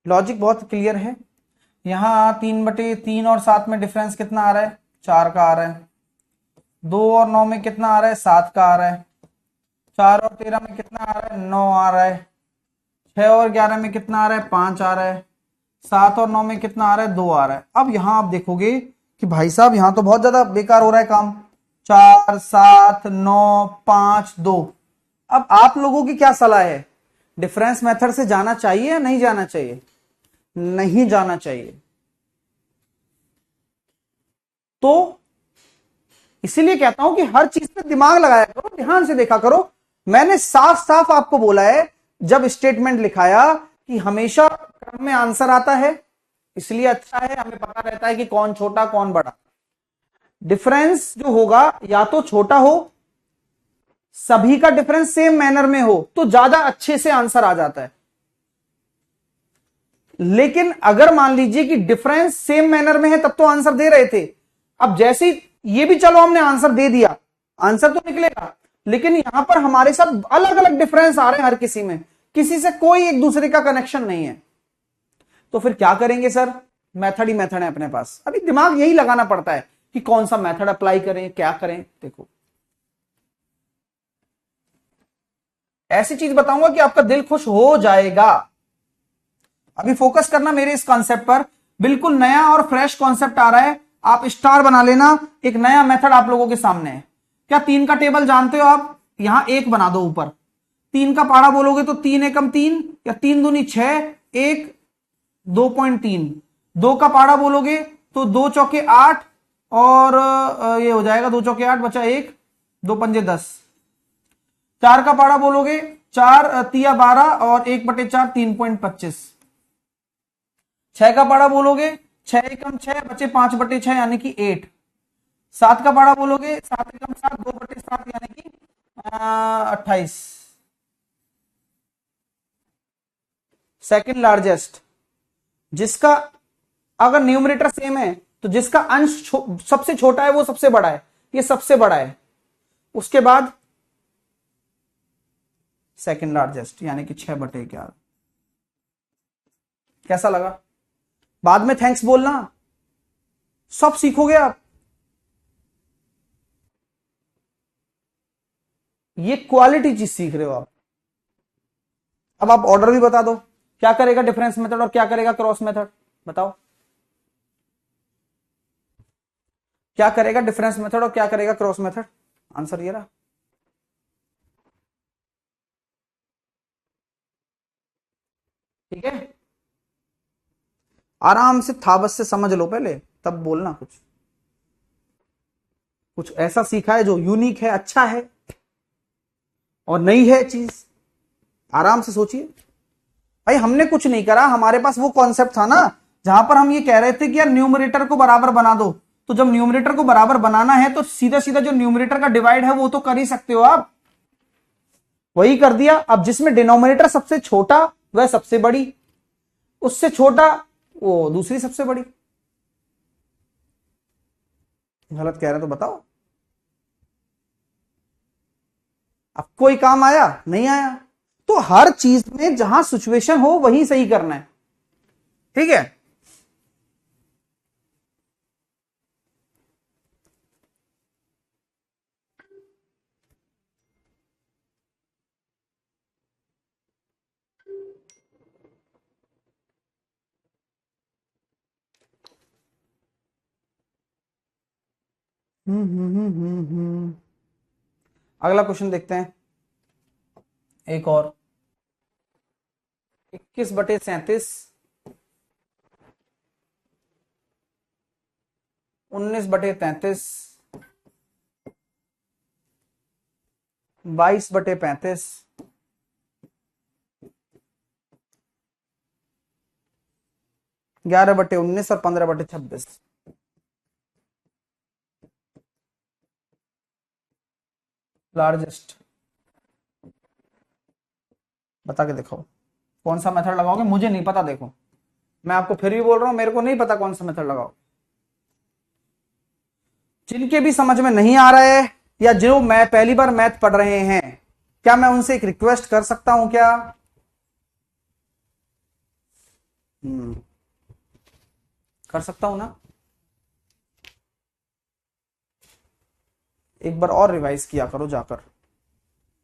लॉजिक बहुत क्लियर है। यहां 3/3 और 7 में डिफरेंस कितना आ रहा है? 4 का आ रहा है। 2 और 9 में कितना आ रहा है? 7 का आ रहा है। 4 और 13 में कितना आ रहा है? 9 आ रहा है। 6 और 11 में कितना आ रहा है? 5 आ रहा है। 7 और 9 में कितना आ रहा है? 2 आ रहा है। अब यहां आप देखोगे कि भाई साहब यहां तो बहुत ज्यादा बेकार हो रहा है काम। 4 7 9 5 2। अब आप लोगों की क्या सलाह है? डिफरेंस मेथड से जाना चाहिए या नहीं जाना चाहिए? नहीं जाना चाहिए। तो इसीलिए कहता हूं कि हर चीज पे दिमाग लगाया करो, ध्यान से देखा करो। मैंने साफ साफ आपको बोला है जब स्टेटमेंट लिखाया कि हमेशा क्रम में आंसर आता है, इसलिए अच्छा है, हमें पता रहता है कि कौन छोटा कौन बड़ा। डिफरेंस जो होगा या तो छोटा हो, सभी का डिफरेंस सेम मैनर में हो तो ज्यादा अच्छे से आंसर आ जाता है। लेकिन अगर मान लीजिए कि डिफरेंस सेम मैनर में है तब तो आंसर दे रहे थे। अब जैसे ये भी चलो हमने आंसर दे दिया, आंसर तो निकलेगा, लेकिन यहां पर हमारे साथ अलग अलग डिफरेंस आ रहे हैं, हर किसी में, किसी से कोई एक दूसरे का कनेक्शन नहीं है। तो फिर क्या करेंगे सर? मेथड ही मेथड है अपने पास। अभी दिमाग यही लगाना पड़ता है कि कौन सा मेथड अप्लाई करें, क्या करें। देखो ऐसी चीज बताऊंगा कि आपका दिल खुश हो जाएगा। अभी फोकस करना मेरे इस कॉन्सेप्ट पर। बिल्कुल नया और फ्रेश कॉन्सेप्ट आ रहा है, आप स्टार बना लेना। एक नया मेथड आप लोगों के सामने है। क्या 3 का टेबल जानते हो आप? यहां 1 बना दो ऊपर। 3 का पाड़ा बोलोगे तो 3 एकम 3 या 3 दूनी 6, 1 2.3। 2 का पाड़ा बोलोगे तो 2 चौके 8 और ये हो जाएगा 2 चौके 8 बचा 1, 2 पंजे 10। 4 का पाड़ा बोलोगे 4 तिया 12 और 1/4 3.25। 6 का पाड़ा बोलोगे 6 एकम 6 बचे 5/6 यानी कि 8। 7 का पाड़ा बोलोगे 7 एकम 7 2/7 यानी कि 28। सेकंड लार्जेस्ट, जिसका अगर न्यूमरेटर सेम है तो जिसका अंश सबसे छोटा है वो सबसे बड़ा है, ये सबसे बड़ा है। उसके बाद सेकंड लार्जेस्ट यानी कि 6/11। कैसा लगा? बाद में थैंक्स बोलना, सब सीखोगे आप। ये क्वालिटी चीज सीख रहे हो आप। अब आप ऑर्डर भी बता दो, क्या करेगा डिफरेंस मेथड और क्या करेगा क्रॉस मेथड? बताओ क्या करेगा डिफरेंस मेथड और क्या करेगा क्रॉस मेथड? आंसर ये रहा। ठीक है, आराम से था बस से समझ लो पहले, तब बोलना। कुछ कुछ ऐसा सीखा है जो यूनिक है, अच्छा है और नई है चीज। आराम से सोचिए। भाई हमने कुछ नहीं करा, हमारे पास वो कॉन्सेप्ट था ना जहां पर हम ये कह रहे थे कि यार न्यूमरेटर को बराबर बना दो। तो जब न्यूमरेटर को बराबर बनाना है तो सीधा सीधा जो न्यूमरेटर का डिवाइड है वो तो कर ही सकते हो आप, वही कर दिया। अब जिसमें डिनोमिनेटर सबसे छोटा वह सबसे बड़ी, उससे छोटा वो दूसरी सबसे बड़ी। गलत कह रहे तो बताओ। अब कोई काम आया? नहीं आया। तो हर चीज में जहां सिचुएशन हो वही सही करना है। ठीक है, अगला क्वेश्चन देखते हैं। एक और 21/37, 19/33, 22/35, 11/19 और 15/26। लार्जेस्ट बता के दिखाओ कौन सा मेथड लगाओगे। मुझे नहीं पता, देखो मैं आपको फिर भी बोल रहा हूं, मेरे को नहीं पता कौन सा मेथड लगाओ। जिनके भी समझ में नहीं आ रहा है या जो मैं पहली बार मैथ पढ़ रहे हैं, क्या मैं उनसे एक रिक्वेस्ट कर सकता हूं क्या? कर सकता हूं ना? एक बार और रिवाइज किया करो जाकर,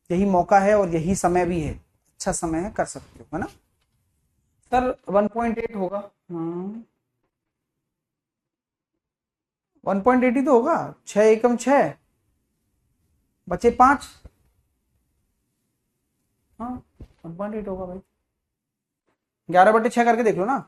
यही मौका है और यही समय भी है, अच्छा समय है, कर सकते हो, है ना सर? 1.8 होगा। हाँ 1.8 ही तो होगा, 6 एकम 6 बचे 5। हाँ 1.8 होगा भाई, 11/6 करके देख लो ना।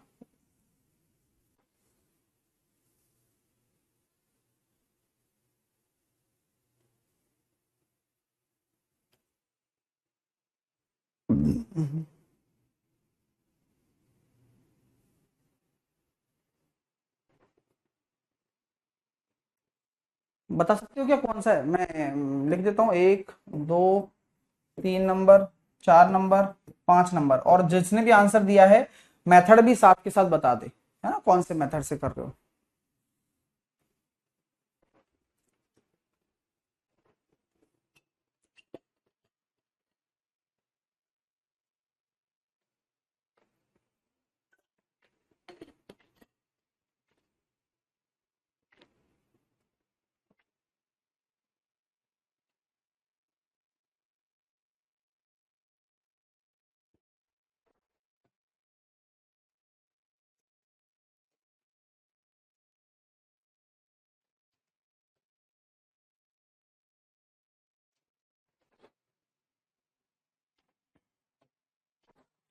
बता सकते हो क्या कौन सा है? मैं लिख देता हूँ, 1 2 3 नंबर, 4 नंबर, 5 नंबर, और जिसने भी आंसर दिया है मेथड भी साथ के साथ बता दे, है ना, कौन से मेथड से कर रहे हो।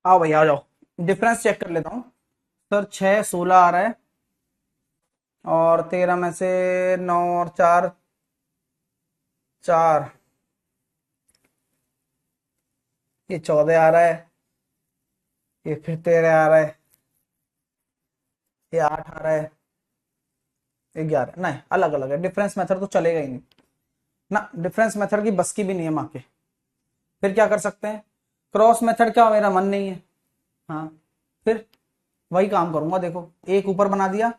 आओ भाई आ जाओ, डिफरेंस चेक कर लेता हूँ। सर 6 16 आ रहा है, और 13 में से 9 और 4 4, ये 14 आ रहा है, ये फिर 13 आ रहा है, ये 8 आ रहा है, ये 11 नहीं, अलग अलग है, डिफरेंस मेथड तो चलेगा ही नहीं ना, डिफरेंस मेथड की बस की भी नहीं है माँ के। फिर क्या कर सकते हैं? क्रॉस मेथड का मेरा मन नहीं है। हाँ फिर वही काम करूंगा, देखो एक ऊपर बना दिया,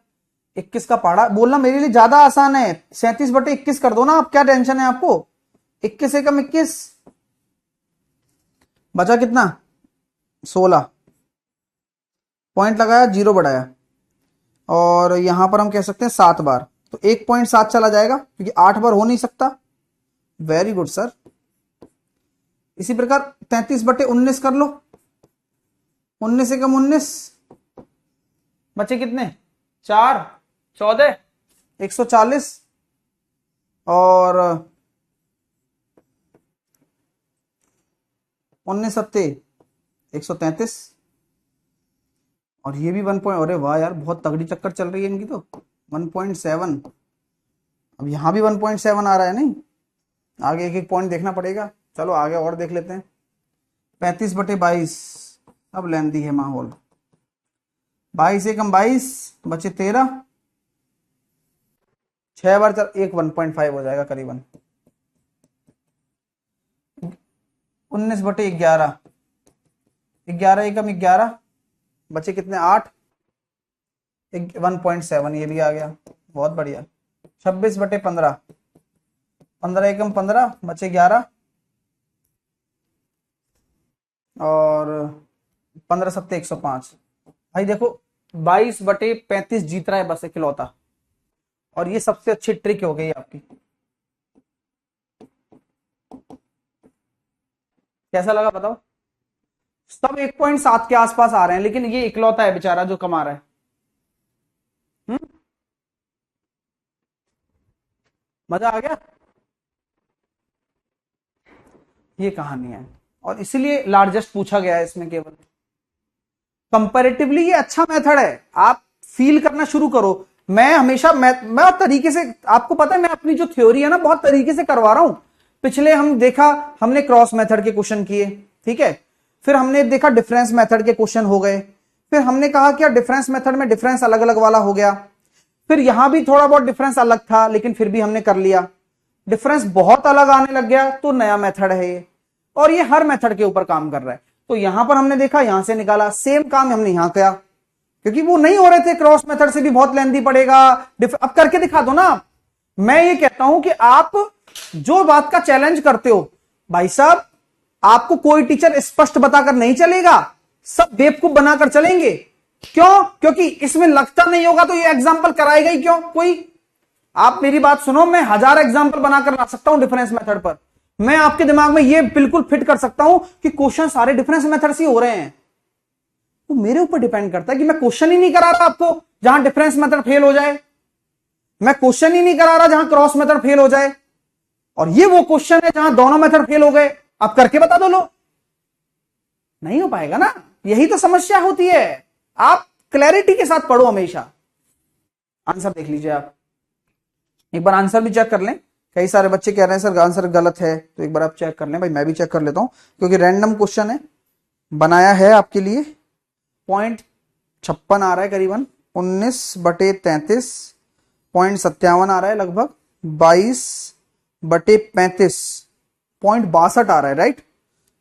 21 का पहाड़ा बोलना मेरे लिए ज्यादा आसान है, 37/21 कर दो ना, आप क्या टेंशन है आपको? 21 एकम 21, बचा कितना? 16, पॉइंट लगाया, जीरो बढ़ाया, और यहां पर हम कह सकते हैं 7 बार, तो 1.7 चला जाएगा क्योंकि 8 बार हो नहीं सकता। Very good sir. इसी प्रकार 33/19 कर लो, 19 एकम 19, बचे कितने? 4 14, 140, और 19 सत्ते 133, और ये भी 1 अरे वाह यार, बहुत तगड़ी चक्कर चल रही है इनकी तो, 1.7। अब यहाँ भी 1.7 आ रहा है, नहीं आगे एक एक पॉइंट देखना पड़ेगा, चलो आगे और देख लेते हैं। 35/22, अब लेंदी है माहौल, 22 एकम 22, बचे 13, 6 बार चल, एक 1.5 हो जाएगा करीबन। 19/11, 11 एकम 11, बचे कितने? 8, 1.7, ये भी आ गया, बहुत बढ़िया। 26/15, 15 एकम 15, बचे 11, और 15 सत्ते 105। भाई देखो 22/35 जीत रहा है बस इकलौता, और ये सबसे अच्छी ट्रिक हो गई आपकी। कैसा लगा बताओ? सब 1.7 के आसपास आ रहे हैं, लेकिन ये इकलौता है बेचारा जो कमा रहा है। मजा आ गया? ये कहानी है, और इसीलिए लार्जेस्ट पूछा गया है इसमें केवल। कंपैरेटिवली ये अच्छा मेथड है, आप फील करना शुरू करो। मैं हमेशा मैं तरीके से, आपको पता है मैं अपनी जो थ्योरी है ना बहुत तरीके से करवा रहा हूं। पिछले हम देखा, हमने क्रॉस मेथड के क्वेश्चन किए, ठीक है, फिर हमने देखा डिफरेंस मेथड के क्वेश्चन हो गए, फिर हमने कहा क्या डिफरेंस मेथड में डिफरेंस अलग अलग वाला हो गया, फिर यहां भी थोड़ा बहुत डिफरेंस अलग था लेकिन फिर भी हमने कर लिया, डिफरेंस बहुत अलग आने लग गया तो नया मेथड है ये, और ये हर मेथड के ऊपर काम कर रहा है। तो यहां पर हमने देखा, यहां से निकाला, सेम काम हमने यहां किया, क्योंकि वो नहीं हो रहे थे क्रॉस मेथड से भी बहुत लेंथी पड़ेगा, अब करके दिखा दो ना। मैं ये कहता हूं कि आप जो बात का चैलेंज करते हो, भाई साहब आपको कोई टीचर स्पष्ट बताकर नहीं चलेगा, सब बेवकूफ बनाकर चलेंगे। क्यों? क्योंकि इसमें लगता नहीं होगा तो ये एग्जाम्पल कराएगा ही क्यों कोई। आप मेरी बात सुनो, मैं 1000 एग्जाम्पल बनाकर ला सकता हूं डिफरेंस मेथड पर। मैं आपके दिमाग में ये बिल्कुल फिट कर सकता हूं कि क्वेश्चन सारे डिफरेंस मेथड से हो रहे हैं। तो मेरे ऊपर डिपेंड करता है कि मैं क्वेश्चन ही नहीं करा रहा आपको जहां डिफरेंस मेथड फेल हो जाए, मैं क्वेश्चन ही नहीं करा रहा जहां क्रॉस मेथड फेल हो जाए, और ये वो क्वेश्चन है जहां दोनों मेथड फेल हो गए। आप करके बता दो लो, नहीं हो पाएगा ना। यही तो समस्या होती है। आप क्लैरिटी के साथ पढ़ो हमेशा। आंसर देख लीजिए आप, एक बार आंसर भी चेक कर लें। कई सारे बच्चे कह रहे हैं सर आंसर गलत है, तो एक बार आप चेक कर लें। भाई मैं भी चेक कर लेता हूं क्योंकि रैंडम क्वेश्चन है, बनाया है आपके लिए। 0.56 आ रहा है करीबन, 19/33, 0.57 आ रहा है लगभग, 22/35, 0.62 आ रहा है, राइट।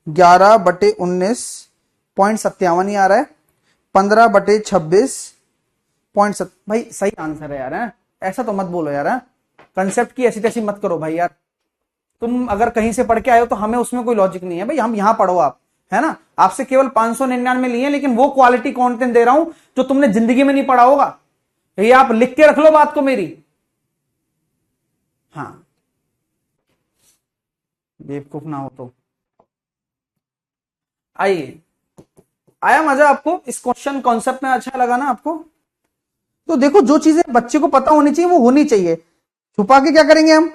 11/19, 0.57 ही आ रहा है। 15/26, भाई सही आंसर है यार, है? ऐसा तो मत बोलो यार, कंसेप्ट की ऐसी तैसी मत करो भाई यार। तुम अगर कहीं से पढ़ के आए हो तो हमें उसमें कोई लॉजिक नहीं है भाई, हम यहां पढ़ो आप, है ना। आपसे केवल 599 लिए, लेकिन वो क्वालिटी कंटेंट दे रहा हूं जो तुमने जिंदगी में नहीं पढ़ा होगा। ये आप लिख के रख लो बात को मेरी। हाँ, बेवकूफ ना हो तो। आइए, आया मजा आपको इस क्वेश्चन कॉन्सेप्ट में? अच्छा लगा ना आपको? तो देखो, जो चीजें बच्चे को पता होनी चाहिए वो होनी चाहिए, छुपा के क्या करेंगे हम।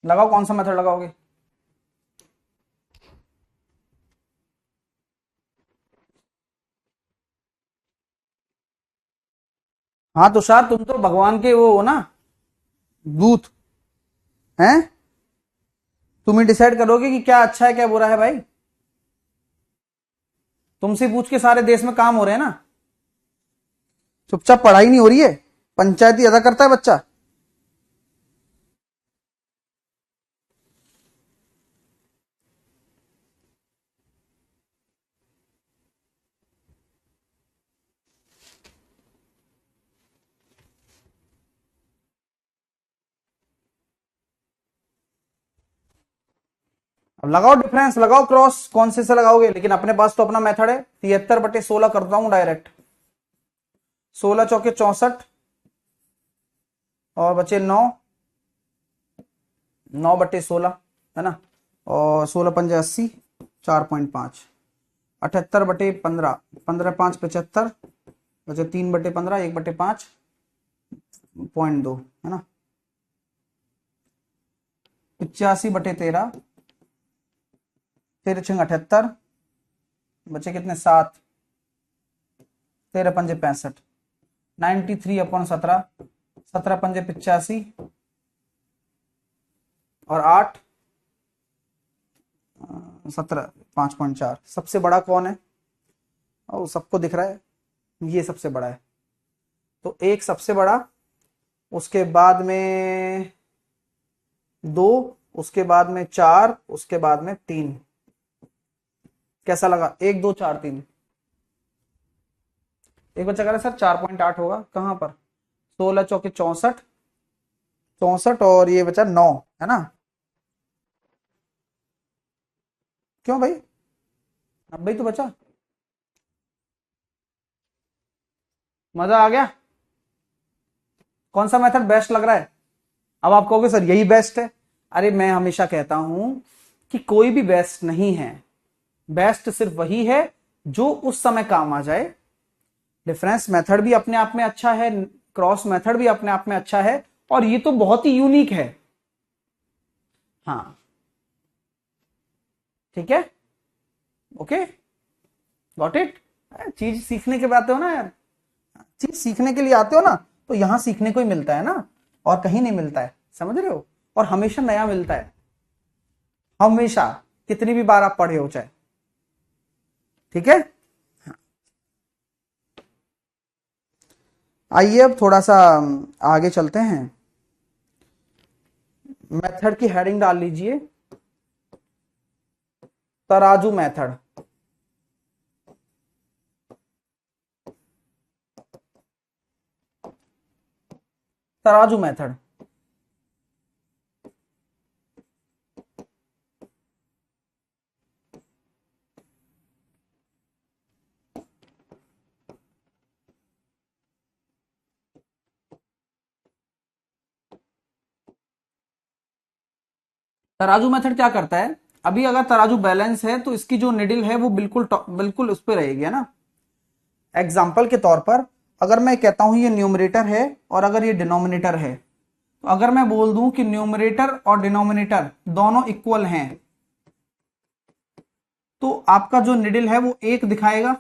लगाओ, कौन सा मेथड लगाओगे? हाँ तुषार, तुम तो भगवान के वो हो ना, दूत हैं। तुम ही डिसाइड करोगे कि क्या अच्छा है क्या बुरा है भाई। तुमसे पूछ के सारे देश में काम हो रहे हैं ना। चुपचाप पढ़ाई नहीं हो रही है, पंचायती अदा करता है बच्चा। अब लगाओ डिफरेंस, लगाओ क्रॉस, कौन से लगाओगे? लेकिन अपने पास तो अपना मेथड है। 73/16 करता हूं डायरेक्ट। 16 चौके 64 और बचे 9, 9/16 है ना। और 16 पंजे 80, 4.5। 78/15, 15×5 75, बचे 3/15, 1/5, 0.2 है ना। 85/13, 13×6 78, बचे कितने? 7, 13 पंजे 65, 93/17, 17 पंजे 85 और 8, 17, 5.4। सबसे बड़ा कौन है? और सबको दिख रहा है, ये सबसे बड़ा है। तो एक सबसे बड़ा, उसके बाद में 2, उसके बाद में 4, उसके बाद में 3। कैसा लगा? 1 2 4 3। एक बच्चा कह रहा है सर 4.8 होगा, कहां पर? 16 चौके 64, 64 और ये बचा 9 है ना। क्यों भाई? 90 तो बचा। मजा आ गया? कौन सा मेथड बेस्ट लग रहा है? अब आप कहोगे सर यही बेस्ट है। अरे मैं हमेशा कहता हूं कि कोई भी बेस्ट नहीं है, बेस्ट सिर्फ वही है जो उस समय काम आ जाए। डिफरेंस मेथड भी अपने आप में अच्छा है, क्रॉस मेथड भी अपने आप में अच्छा है और ये तो बहुत ही यूनिक है। हाँ ठीक है, ओके, गॉट इट। चीज सीखने के लिए आते हो ना यार, चीज सीखने के लिए आते हो ना, तो यहां सीखने को ही मिलता है ना, और कहीं नहीं मिलता है, समझ रहे हो, और हमेशा नया मिलता है, हमेशा, कितनी भी बार आप पढ़े हो चाहे। ठीक है, आइए अब थोड़ा सा आगे चलते हैं। मेथड की हेडिंग डाल लीजिए तराजू मेथड। तराजू मेथड, तराजू मेथड क्या करता है, अभी अगर तराजू बैलेंस है तो इसकी जो निडिल है वो बिल्कुल बिल्कुल उस पर रहेगी, है ना। एग्जाम्पल के तौर पर अगर मैं कहता हूं ये न्यूमरेटर है और अगर ये डिनोमिनेटर है, तो अगर मैं बोल दूं कि न्यूमरेटर और डिनोमिनेटर दोनों इक्वल हैं, तो आपका जो निडिल है वो एक दिखाएगा,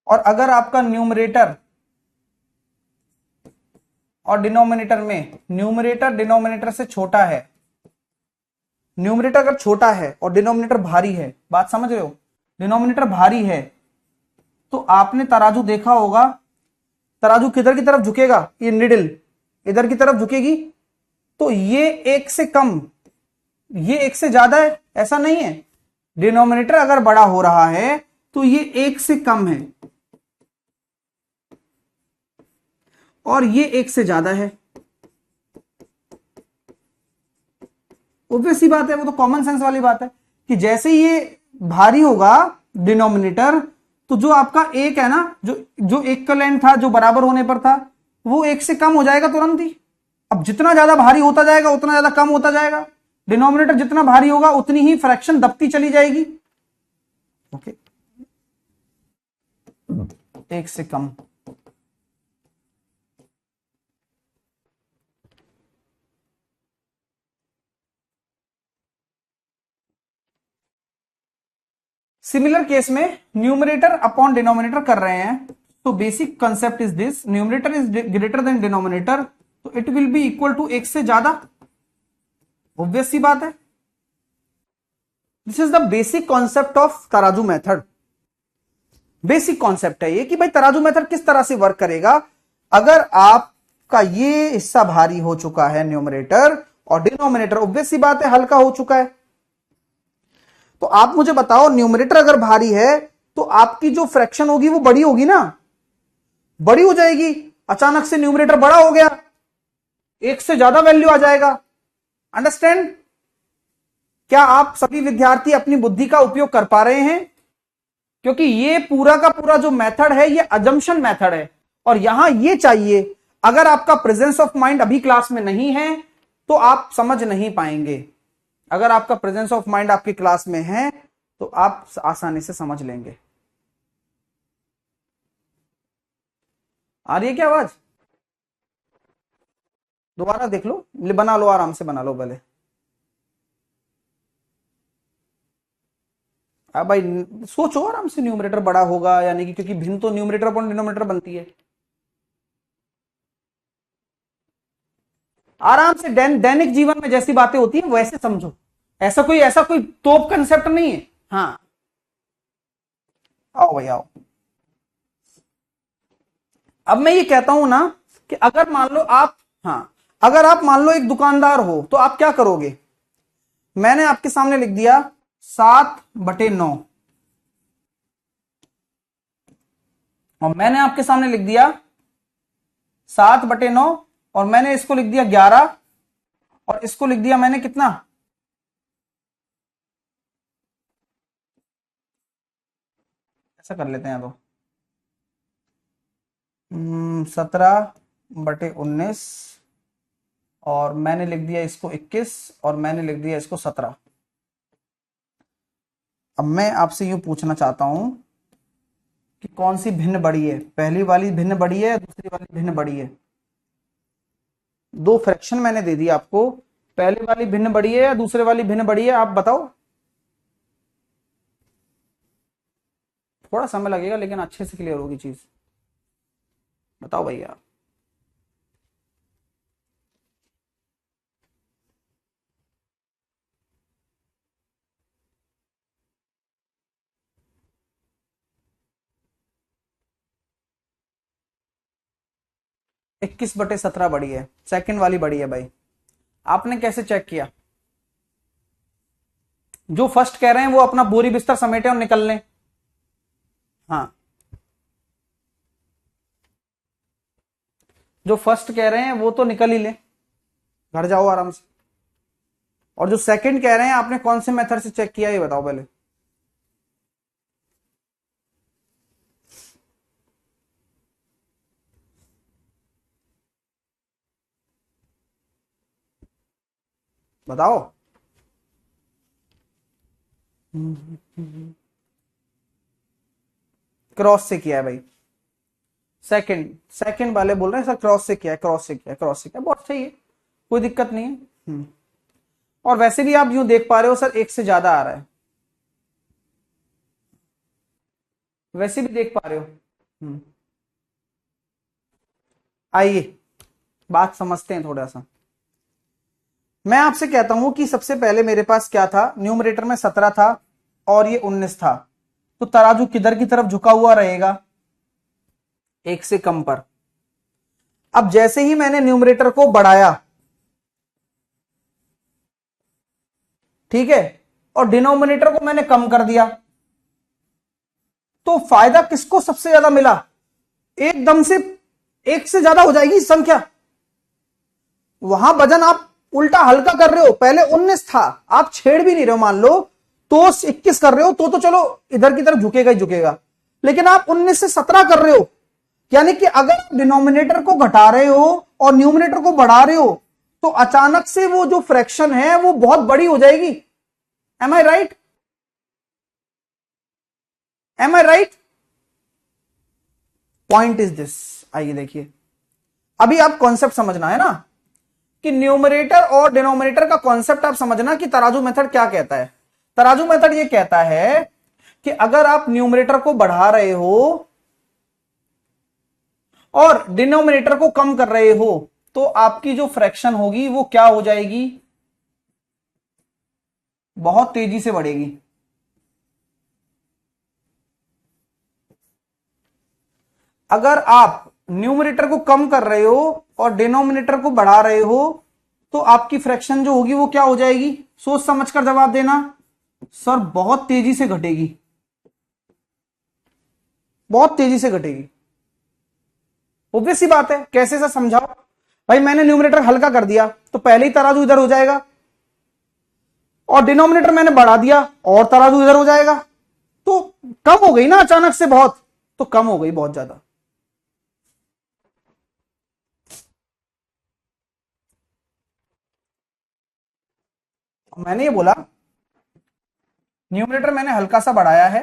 और अगर आपका न्यूमरेटर और डिनोमिनेटर में न्यूमरेटर डिनोमिनेटर से छोटा है, न्यूमरेटर अगर छोटा है और डिनोमिनेटर भारी है, बात समझ रहे हो, डिनोमिनेटर भारी है, तो आपने तराजू देखा होगा, तराजू किधर की तरफ झुकेगा, ये निडिल इधर की तरफ झुकेगी, तो ये एक से कम, ये एक से ज्यादा है, ऐसा नहीं है। डिनोमिनेटर अगर बड़ा हो रहा है तो ये एक से कम है और ये एक से ज्यादा है, ऑब्वियस सी बात है, वो तो कॉमन सेंस वाली बात है कि जैसे ये भारी होगा डिनोमिनेटर, तो जो आपका एक है ना, जो जो एक का लेंथ था जो बराबर होने पर था, वो एक से कम हो जाएगा तुरंत ही। अब जितना ज्यादा भारी होता जाएगा उतना ज्यादा कम होता जाएगा, डिनोमिनेटर जितना भारी होगा उतनी ही फ्रैक्शन दबती चली जाएगी। ओके, एक से कम, सिमिलर केस में न्यूमरेटर अपॉन डिनोमिनेटर कर रहे हैं, तो basic concept is this, numerator is greater than denominator, तो it will be equal to एक से ज्यादा, ऑब्वियस सी बात है। This is the basic concept of तराजू मेथड। बेसिक कॉन्सेप्ट है ये कि भाई तराजू मेथड किस तरह से वर्क करेगा। अगर आपका ये हिस्सा भारी हो चुका है न्यूमरेटर, और डिनोमिनेटर ऑब्वियस सी बात है हल्का हो चुका है, तो आप मुझे बताओ न्यूमरेटर अगर भारी है तो आपकी जो फ्रैक्शन होगी वो बड़ी होगी ना, बड़ी हो जाएगी। अचानक से न्यूमरेटर बड़ा हो गया, एक से ज्यादा वैल्यू आ जाएगा। अंडरस्टैंड? क्या आप सभी विद्यार्थी अपनी बुद्धि का उपयोग कर पा रहे हैं? क्योंकि ये पूरा का पूरा जो मेथड है ये अजम्पशन मेथड है, और यहां ये चाहिए, अगर आपका प्रेजेंस ऑफ माइंड अभी क्लास में नहीं है तो आप समझ नहीं पाएंगे। अगर आपका प्रेजेंस ऑफ माइंड आपकी क्लास में है तो आप आसानी से समझ लेंगे। आ रही है क्या आवाज? दोबारा देख लो, बना लो, आराम से बना लो पहले। अब भाई सोचो आराम से, न्यूमरेटर बड़ा होगा यानी कि, क्योंकि भिन्न तो न्यूमरेटर अपॉन डिनोमिनेटर बनती है। आराम से दैनिक जीवन में जैसी बातें होती है वैसे समझो, ऐसा कोई तोप कंसेप्ट नहीं है। हाँ, आओ भाई आओ। अब मैं ये कहता हूं ना कि अगर मान लो आप, हाँ, अगर आप मान लो एक दुकानदार हो तो आप क्या करोगे। मैंने आपके सामने लिख दिया 7/9, और मैंने आपके सामने लिख दिया 7/9, और मैंने इसको लिख दिया 11, और इसको लिख दिया मैंने कितना, ऐसा कर लेते हैं तो 17/19, और मैंने लिख दिया इसको 21, और मैंने लिख दिया इसको 17। अब मैं आपसे यूं पूछना चाहता हूं कि कौन सी भिन्न बड़ी है, पहली वाली भिन्न बड़ी है या दूसरी वाली भिन्न बड़ी है। दो फ्रैक्शन मैंने दे दी आपको, पहली वाली भिन्न बड़ी है या दूसरे वाली भिन्न बड़ी है, आप बताओ। थोड़ा समय लगेगा लेकिन अच्छे से क्लियर होगी चीज, बताओ भैया। इक्कीस बटे 17 बड़ी है, सेकंड वाली बड़ी है भाई। आपने कैसे चेक किया? जो फर्स्ट कह रहे हैं वो अपना बोरी बिस्तर समेटे और निकल लें। हाँ, जो फर्स्ट कह रहे हैं वो तो निकल ही लें, घर जाओ आराम से। और जो सेकंड कह रहे हैं आपने कौन से मेथड से चेक किया ये बताओ पहले। बताओ। क्रॉस से किया है भाई। सेकंड वाले बोल रहे हैं सर क्रॉस से किया है, क्रॉस से किया है, क्रॉस से किया है। बहुत सही है, कोई दिक्कत नहीं है। और वैसे भी आप यूं देख पा रहे हो सर एक से ज्यादा आ रहा है, वैसे भी देख पा रहे हो। आइए बात समझते हैं थोड़ा सा। मैं आपसे कहता हूं कि सबसे पहले मेरे पास क्या था, न्यूमरेटर में 17 था और ये 19 था, तो तराजू किधर की तरफ झुका हुआ रहेगा, एक से कम पर। अब जैसे ही मैंने न्यूमरेटर को बढ़ाया, ठीक है, और डिनोमिनेटर को मैंने कम कर दिया, तो फायदा किसको सबसे ज्यादा मिला? एकदम से एक से ज्यादा हो जाएगी संख्या। वहां वजन आप उल्टा हल्का कर रहे हो, पहले 19 था, आप छेड़ भी नहीं रहे हो, मान लो तो 21 कर रहे हो तो चलो इधर की तरफ झुकेगा ही झुकेगा, लेकिन आप 19 से 17 कर रहे हो, यानी कि अगर डिनोमिनेटर को घटा रहे हो और न्यूमिनेटर को बढ़ा रहे हो तो अचानक से वो जो फ्रैक्शन है वो बहुत बड़ी हो जाएगी। Am I right? Am I right? Point is this. आइए देखिए, अभी आप कॉन्सेप्ट समझना है ना, कि न्यूमरेटर और डिनोमिनेटर का कॉन्सेप्ट आप समझना कि तराजू मेथड क्या कहता है। तराजू मेथड ये कहता है कि अगर आप न्यूमरेटर को बढ़ा रहे हो और डिनोमिनेटर को कम कर रहे हो तो आपकी जो फ्रैक्शन होगी वो क्या हो जाएगी, बहुत तेजी से बढ़ेगी। अगर आप न्यूमरेटर को कम कर रहे हो और डिनोमिनेटर को बढ़ा रहे हो तो आपकी फ्रैक्शन जो होगी वो क्या हो जाएगी, सोच समझकर जवाब देना। सर बहुत तेजी से घटेगी, बहुत तेजी से घटेगी। ऑब्वियस सी बात है, कैसे से समझाओ भाई, मैंने न्यूमरेटर हल्का कर दिया तो पहले ही तराजू इधर हो जाएगा, और डिनोमिनेटर मैंने बढ़ा दिया और तराजू इधर हो जाएगा, तो कम हो गई ना अचानक से बहुत, तो कम हो गई बहुत ज्यादा। मैंने ये बोला न्यूमरेटर मैंने हल्का सा बढ़ाया है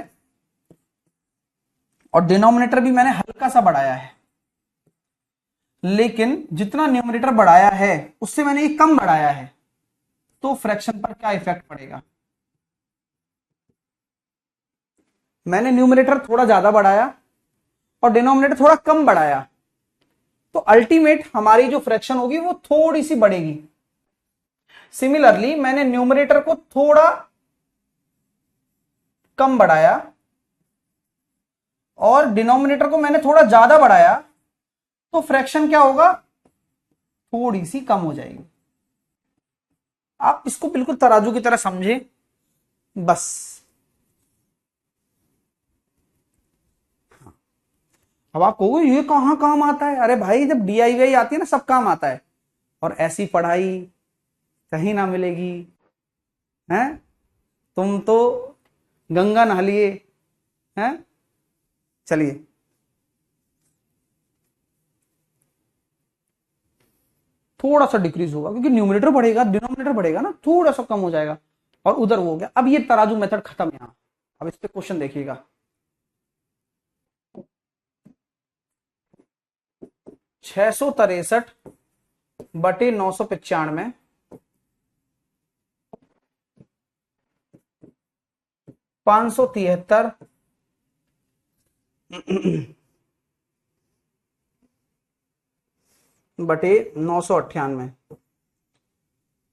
और डिनोमिनेटर भी मैंने हल्का सा बढ़ाया है, लेकिन जितना न्यूमरेटर बढ़ाया है उससे मैंने ये कम बढ़ाया है, तो फ्रैक्शन पर क्या इफेक्ट पड़ेगा। मैंने न्यूमरेटर थोड़ा ज्यादा बढ़ाया और डिनोमिनेटर थोड़ा कम बढ़ाया, तो अल्टीमेट हमारी जो फ्रैक्शन होगी वो थोड़ी सी बढ़ेगी। सिमिलरली मैंने न्यूमरेटर को थोड़ा कम बढ़ाया और डिनोमिनेटर को मैंने थोड़ा ज्यादा बढ़ाया, तो फ्रैक्शन क्या होगा, थोड़ी सी कम हो जाएगी। आप इसको बिल्कुल तराजू की तरह समझे बस। अब आप कहोगे ये कहां काम आता है, अरे भाई जब DIY आती है ना सब काम आता है, और ऐसी पढ़ाई कहीं ना मिलेगी। हैं तुम तो गंगा नहा लिए हैं। चलिए थोड़ा सा डिक्रीज होगा क्योंकि न्यूमरेटर बढ़ेगा, डिनोमिनेटर बढ़ेगा ना, थोड़ा सा कम हो जाएगा और उधर वो हो गया। अब ये तराजू मेथड खत्म। यहां अब इस पे क्वेश्चन देखिएगा, 663 बटे 995, 573 बटे 998।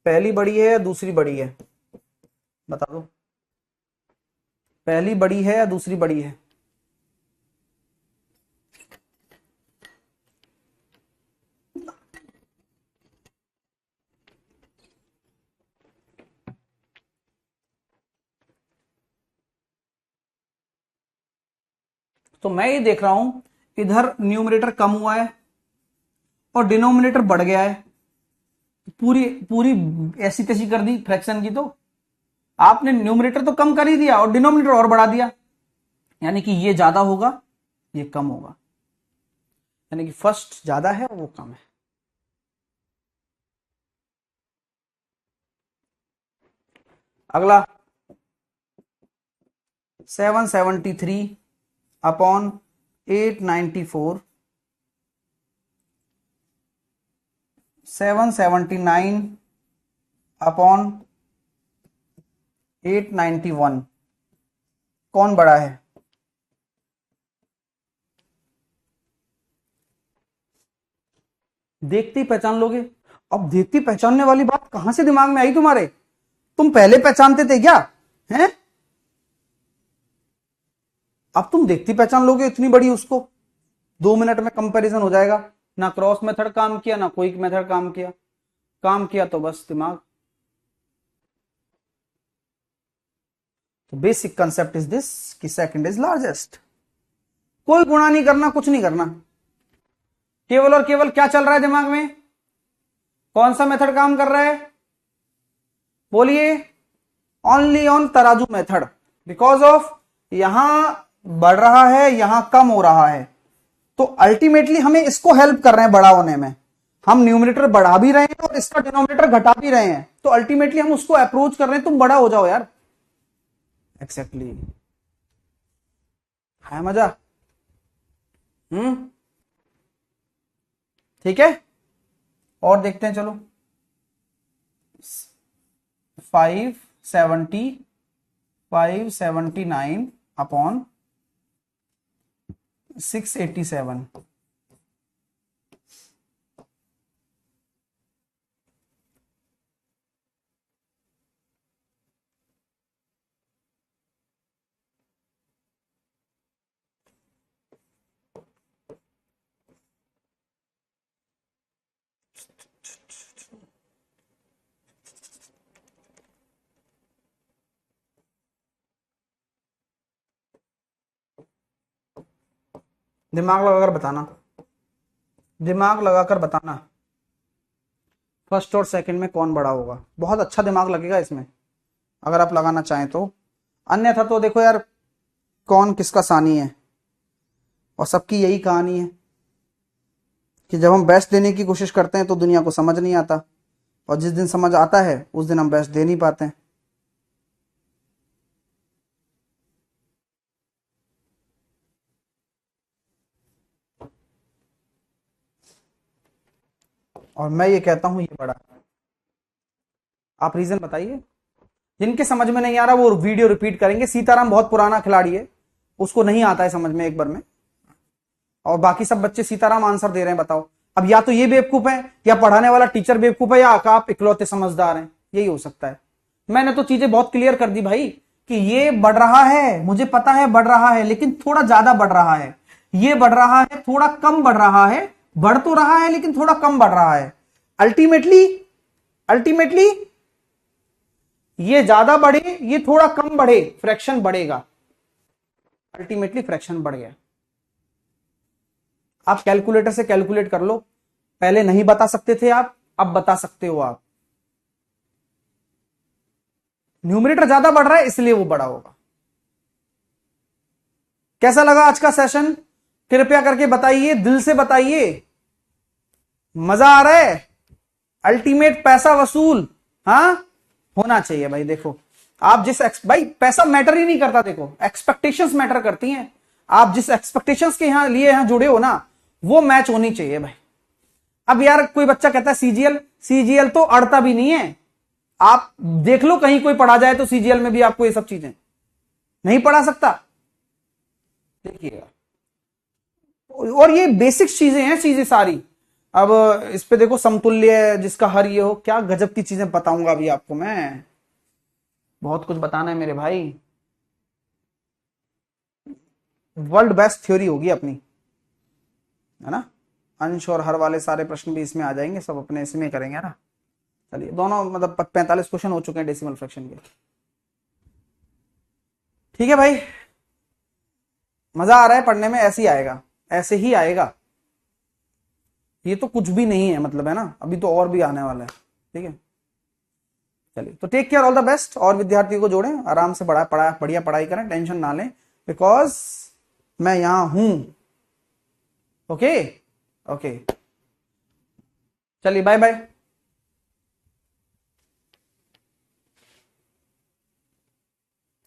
पहली बड़ी है या दूसरी बड़ी है, बता दो। पहली बड़ी है या दूसरी बड़ी है? तो मैं ये देख रहा हूं इधर न्यूमरेटर कम हुआ है और डिनोमिनेटर बढ़ गया है। पूरी पूरी ऐसी तैसी कर दी फ्रैक्शन की। तो आपने न्यूमरेटर तो कम कर ही दिया और डिनोमिनेटर और बढ़ा दिया, यानी कि ये ज्यादा होगा ये कम होगा, यानी कि फर्स्ट ज्यादा है और वो कम है। अगला 773 अपॉन 894, 779 अपॉन 891, कौन बड़ा है? देखते ही पहचान लोगे। अब देखती पहचानने वाली बात कहां से दिमाग में आई तुम्हारे? तुम पहले पहचानते थे क्या? हैं? अब तुम देखती पहचान लोगे इतनी बड़ी उसको। 2 मिनट में कंपैरिजन हो जाएगा। ना क्रॉस मेथड काम किया ना क्विक मेथड काम किया तो बस दिमाग। तो बेसिक कंसेप्ट इज दिस कि सेकंड इज लार्जेस्ट। कोई गुणा नहीं करना, कुछ नहीं करना, केवल और केवल क्या चल रहा है दिमाग में? कौन सा मेथड काम कर रहा है? बोलिए। ओनली ऑन तराजू मेथड, बिकॉज ऑफ यहां बढ़ रहा है यहां कम हो रहा है, तो अल्टीमेटली हमें इसको हेल्प कर रहे हैं बड़ा होने में। हम न्यूमरेटर बढ़ा भी रहे हैं और इसका डिनोमिनेटर घटा भी रहे हैं, तो अल्टीमेटली हम उसको अप्रोच कर रहे हैं, तुम बड़ा हो जाओ यार। एक्जैक्टली है मजा। ठीक है, और देखते हैं चलो। 579 अपॉन 687, दिमाग लगाकर बताना, दिमाग लगाकर बताना फर्स्ट और सेकंड में कौन बड़ा होगा। बहुत अच्छा दिमाग लगेगा इसमें अगर आप लगाना चाहें तो। अन्यथा तो देखो यार कौन किसका सानी है, और सबकी यही कहानी है कि जब हम बेस्ट देने की कोशिश करते हैं तो दुनिया को समझ नहीं आता, और जिस दिन समझ आता है उस दिन हम बेस्ट दे नहीं पाते हैं। और मैं ये कहता हूं ये बड़ा। आप रीजन बताइए। जिनके समझ में नहीं आ रहा वो वीडियो रिपीट करेंगे। सीताराम बहुत पुराना खिलाड़ी है, उसको नहीं आता है समझ में एक बार में, और बाकी सब बच्चे सीताराम आंसर दे रहे हैं। बताओ अब या तो ये बेवकूफ है या पढ़ाने वाला टीचर बेवकूफ है या आप इकलौते समझदार हैं, यही हो सकता है। मैंने तो चीजें बहुत क्लियर कर दी भाई कि ये बढ़ रहा है, मुझे पता है बढ़ रहा है, लेकिन थोड़ा ज्यादा बढ़ रहा है। ये बढ़ रहा है, थोड़ा कम बढ़ रहा है, बढ़ तो रहा है लेकिन थोड़ा कम बढ़ रहा है। अल्टीमेटली अल्टीमेटली ये ज्यादा बढ़े ये थोड़ा कम बढ़े, फ्रैक्शन बढ़ेगा। अल्टीमेटली फ्रैक्शन बढ़ गया। आप कैलकुलेटर से कैलकुलेट कर लो। पहले नहीं बता सकते थे आप, अब बता सकते हो आप। न्यूमरेटर ज्यादा बढ़ रहा है इसलिए वो बड़ा होगा। कैसा लगा आज का सेशन? कृपया करके बताइए, दिल से बताइए। मजा आ रहा है? अल्टीमेट पैसा वसूल हाँ होना चाहिए भाई। देखो आप भाई पैसा मैटर ही नहीं करता, देखो एक्सपेक्टेशंस मैटर करती हैं। आप जिस एक्सपेक्टेशंस के लिए यहां जुड़े हो ना, वो मैच होनी चाहिए भाई। अब यार कोई बच्चा कहता है सीजीएल, सीजीएल तो अड़ता भी नहीं है। आप देख लो कहीं कोई पढ़ा जाए तो सीजीएल में भी आपको ये सब चीजें नहीं पढ़ा सकता। देखिएगा, और ये बेसिक चीजें हैं, चीजें सारी। अब इस पे देखो, समतुल्य जिसका हर ये हो, क्या गजब की चीजें बताऊंगा अभी आपको मैं, बहुत कुछ बताना है मेरे भाई। वर्ल्ड बेस्ट थ्योरी होगी अपनी, है ना। अंश और हर वाले सारे प्रश्न भी इसमें आ जाएंगे, सब अपने इसमें करेंगे, है ना। चलिए, दोनों मतलब 45 क्वेश्चन हो चुके हैं डेसिमल फ्रैक्शन के। ठीक है भाई, मजा आ रहा है पढ़ने में, ऐसे ही आएगा, ऐसे ही आएगा। ये तो कुछ भी नहीं है मतलब, है ना, अभी तो और भी आने वाला है। ठीक है, चलिए, तो take care, all the best. और विद्यार्थियों को जोड़ें, आराम से बढ़िया पढ़ाई करें, टेंशन ना लें, बिकॉज मैं यहां हूं। ओके ओके, चलिए, बाय बाय।